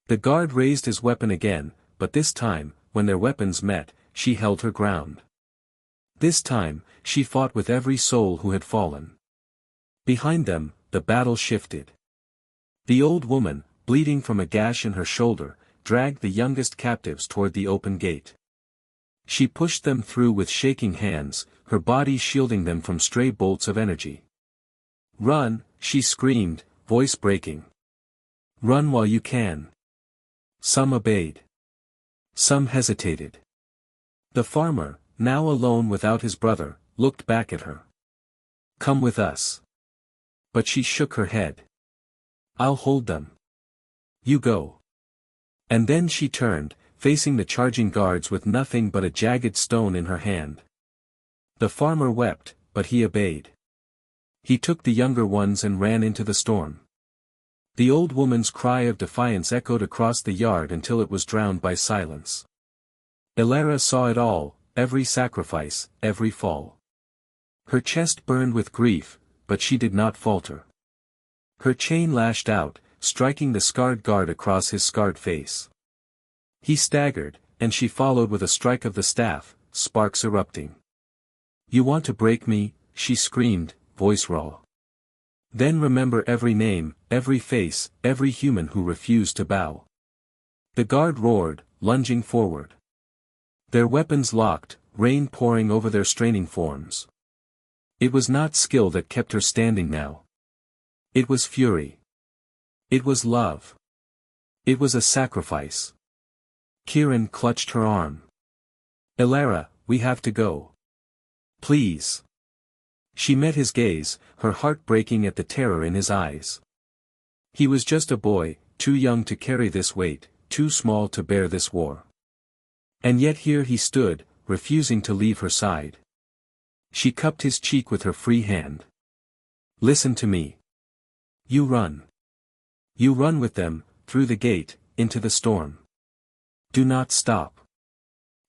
The guard raised his weapon again, but this time, when their weapons met, she held her ground. This time, she fought with every soul who had fallen. Behind them, the battle shifted. The old woman, bleeding from a gash in her shoulder, dragged the youngest captives toward the open gate. She pushed them through with shaking hands, her body shielding them from stray bolts of energy. "Run," she screamed, voice breaking. "Run while you can." Some obeyed. Some hesitated. The farmer, now alone without his brother, looked back at her. "Come with us." But she shook her head. "I'll hold them. You go." And then she turned, facing the charging guards with nothing but a jagged stone in her hand. The farmer wept, but he obeyed. He took the younger ones and ran into the storm. The old woman's cry of defiance echoed across the yard until it was drowned by silence. Elara saw it all, every sacrifice, every fall. Her chest burned with grief, but she did not falter. Her chain lashed out, striking the scarred guard across his scarred face. He staggered, and she followed with a strike of the staff, sparks erupting. "You want to break me?" she screamed, voice raw. "Then remember every name, every face, every human who refused to bow." The guard roared, lunging forward. Their weapons locked, rain pouring over their straining forms. It was not skill that kept her standing now. It was fury. It was love. It was a sacrifice. Kieran clutched her arm. "Elara, we have to go. Please." She met his gaze, her heart breaking at the terror in his eyes. He was just a boy, too young to carry this weight, too small to bear this war. And yet here he stood, refusing to leave her side. She cupped his cheek with her free hand. "Listen to me. You run. You run with them, through the gate, into the storm. Do not stop.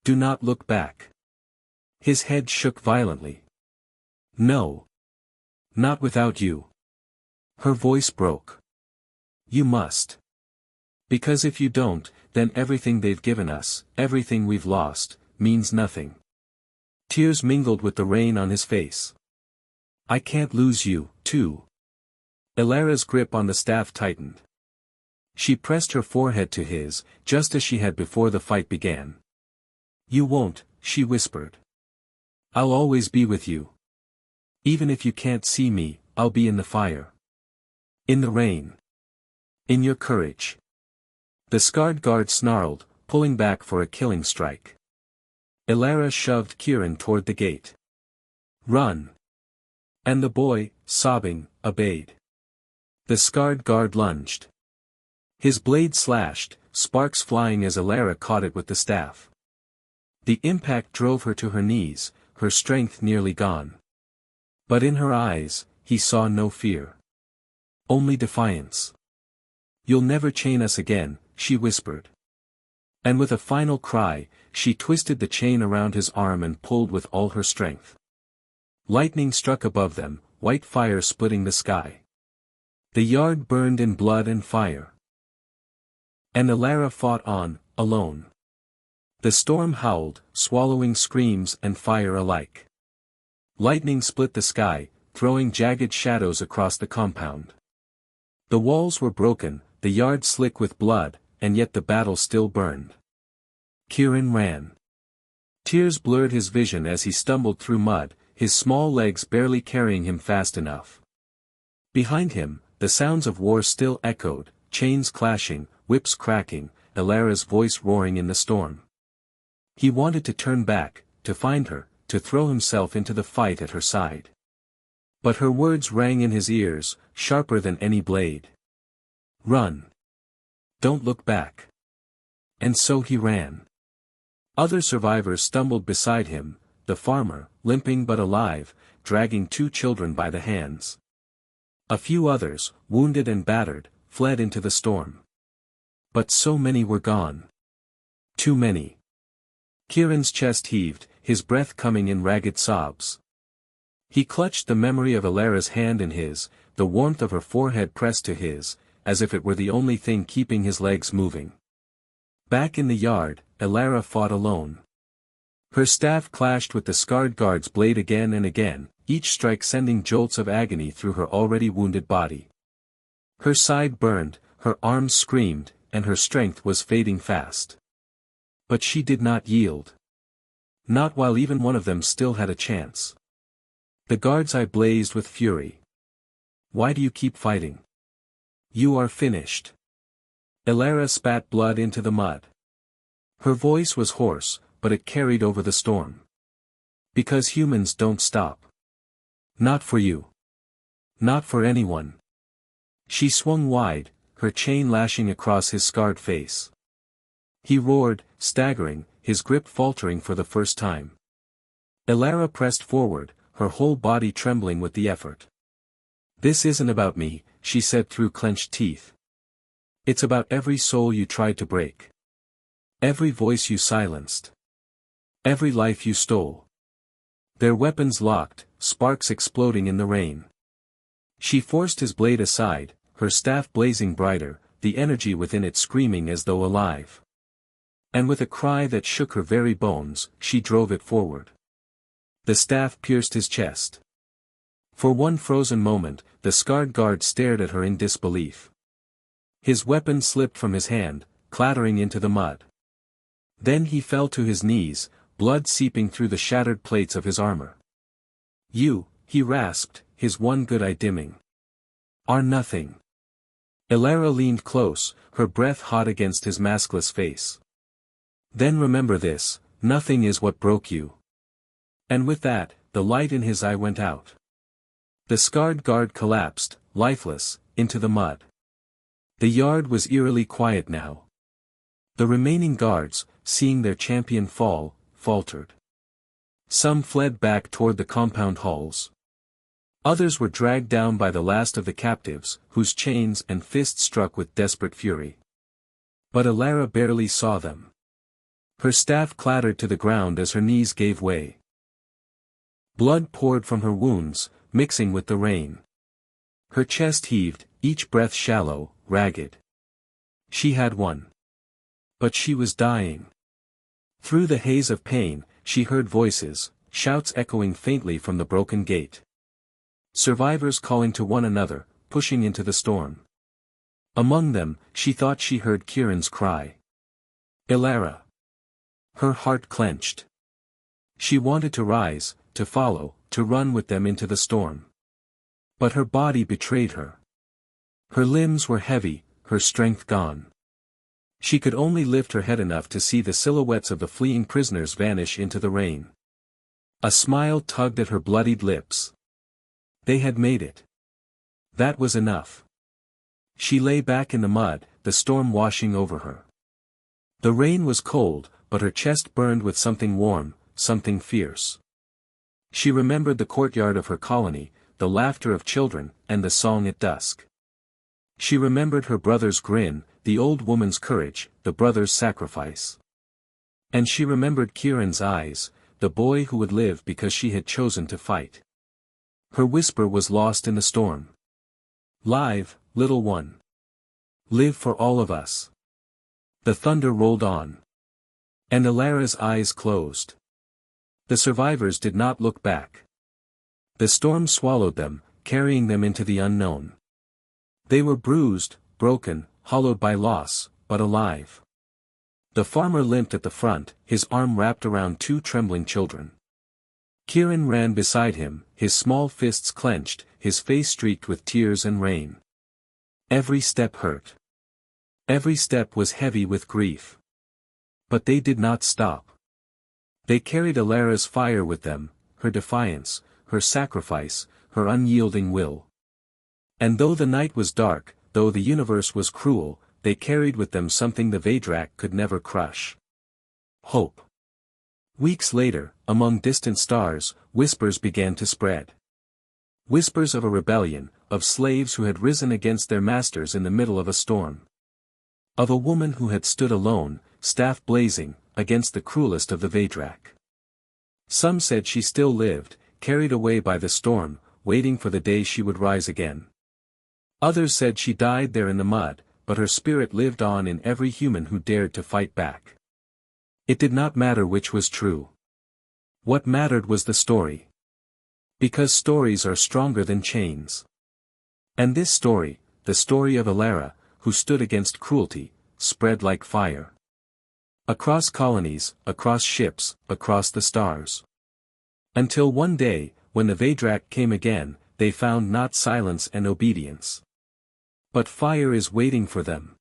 Do not look back." His head shook violently. "No. Not without you." Her voice broke. "You must. Because if you don't, then everything they've given us, everything we've lost, means nothing." Tears mingled with the rain on his face. "I can't lose you, too." Elara's grip on the staff tightened. She pressed her forehead to his, just as she had before the fight began. "You won't," she whispered. "I'll always be with you. Even if you can't see me, I'll be in the fire. In the rain. In your courage." The scarred guard snarled, pulling back for a killing strike. Elara shoved Kieran toward the gate. "Run." And the boy, sobbing, obeyed. The scarred guard lunged. His blade slashed, sparks flying as Elara caught it with the staff. The impact drove her to her knees, her strength nearly gone. But in her eyes, he saw no fear. Only defiance. "You'll never chain us again," she whispered. And with a final cry, she twisted the chain around his arm and pulled with all her strength. Lightning struck above them, white fire splitting the sky. The yard burned in blood and fire. And Elara fought on, alone. The storm howled, swallowing screams and fire alike. Lightning split the sky, throwing jagged shadows across the compound. The walls were broken, the yard slick with blood, and yet the battle still burned. Kieran ran. Tears blurred his vision as he stumbled through mud, his small legs barely carrying him fast enough. Behind him, the sounds of war still echoed, chains clashing, whips cracking, Elara's voice roaring in the storm. He wanted to turn back, to find her, to throw himself into the fight at her side. But her words rang in his ears, sharper than any blade. "Run. Don't look back." And so he ran. Other survivors stumbled beside him, the farmer, limping but alive, dragging 2 children by the hands. A few others, wounded and battered, fled into the storm. But so many were gone. Too many. Kieran's chest heaved, his breath coming in ragged sobs. He clutched the memory of Elara's hand in his, the warmth of her forehead pressed to his, as if it were the only thing keeping his legs moving. Back in the yard, Elara fought alone. Her staff clashed with the scarred guard's blade again and again, each strike sending jolts of agony through her already wounded body. Her side burned, her arms screamed, and her strength was fading fast. But she did not yield. Not while even one of them still had a chance. The guard's eye blazed with fury. "Why do you keep fighting? You are finished." Elara spat blood into the mud. Her voice was hoarse, but it carried over the storm. "Because humans don't stop. Not for you. Not for anyone." She swung wide, her chain lashing across his scarred face. He roared, staggering, his grip faltering for the first time. Elara pressed forward, her whole body trembling with the effort. "This isn't about me," she said through clenched teeth. "It's about every soul you tried to break. Every voice you silenced. Every life you stole." Their weapons locked, sparks exploding in the rain. She forced his blade aside, her staff blazing brighter, the energy within it screaming as though alive. And with a cry that shook her very bones, she drove it forward. The staff pierced his chest. For one frozen moment, the scarred guard stared at her in disbelief. His weapon slipped from his hand, clattering into the mud. Then he fell to his knees, blood seeping through the shattered plates of his armor. "You," he rasped, his one good eye dimming, "are nothing." Elara leaned close, her breath hot against his maskless face. "Then remember this, nothing is what broke you." And with that, the light in his eye went out. The scarred guard collapsed, lifeless, into the mud. The yard was eerily quiet now. The remaining guards, seeing their champion fall, faltered. Some fled back toward the compound halls. Others were dragged down by the last of the captives, whose chains and fists struck with desperate fury. But Elara barely saw them. Her staff clattered to the ground as her knees gave way. Blood poured from her wounds, mixing with the rain. Her chest heaved, each breath shallow, ragged. She had won. But she was dying. Through the haze of pain, she heard voices, shouts echoing faintly from the broken gate. Survivors calling to one another, pushing into the storm. Among them, she thought she heard Kieran's cry. "Elara." Her heart clenched. She wanted to rise, to follow, to run with them into the storm. But her body betrayed her. Her limbs were heavy, her strength gone. She could only lift her head enough to see the silhouettes of the fleeing prisoners vanish into the rain. A smile tugged at her bloodied lips. They had made it. That was enough. She lay back in the mud, the storm washing over her. The rain was cold, but her chest burned with something warm, something fierce. She remembered the courtyard of her colony, the laughter of children, and the song at dusk. She remembered her brother's grin, the old woman's courage, the brother's sacrifice. And she remembered Kieran's eyes, the boy who would live because she had chosen to fight. Her whisper was lost in the storm. "Live, little one. Live for all of us." The thunder rolled on. And Elara's eyes closed. The survivors did not look back. The storm swallowed them, carrying them into the unknown. They were bruised, broken, hollowed by loss, but alive. The farmer limped at the front, his arm wrapped around two trembling children. Kieran ran beside him, his small fists clenched, his face streaked with tears and rain. Every step hurt. Every step was heavy with grief. But they did not stop. They carried Elara's fire with them, her defiance, her sacrifice, her unyielding will. And though the night was dark, though the universe was cruel, they carried with them something the Vedrak could never crush. Hope. Weeks later, among distant stars, whispers began to spread. Whispers of a rebellion, of slaves who had risen against their masters in the middle of a storm. Of a woman who had stood alone, staff blazing, against the cruelest of the Vedrak. Some said she still lived, carried away by the storm, waiting for the day she would rise again. Others said she died there in the mud, but her spirit lived on in every human who dared to fight back. It did not matter which was true. What mattered was the story. Because stories are stronger than chains. And this story, the story of Elara, who stood against cruelty, spread like fire. Across colonies, across ships, across the stars. Until one day, when the Vedrak came again, they found not silence and obedience. But fire is waiting for them.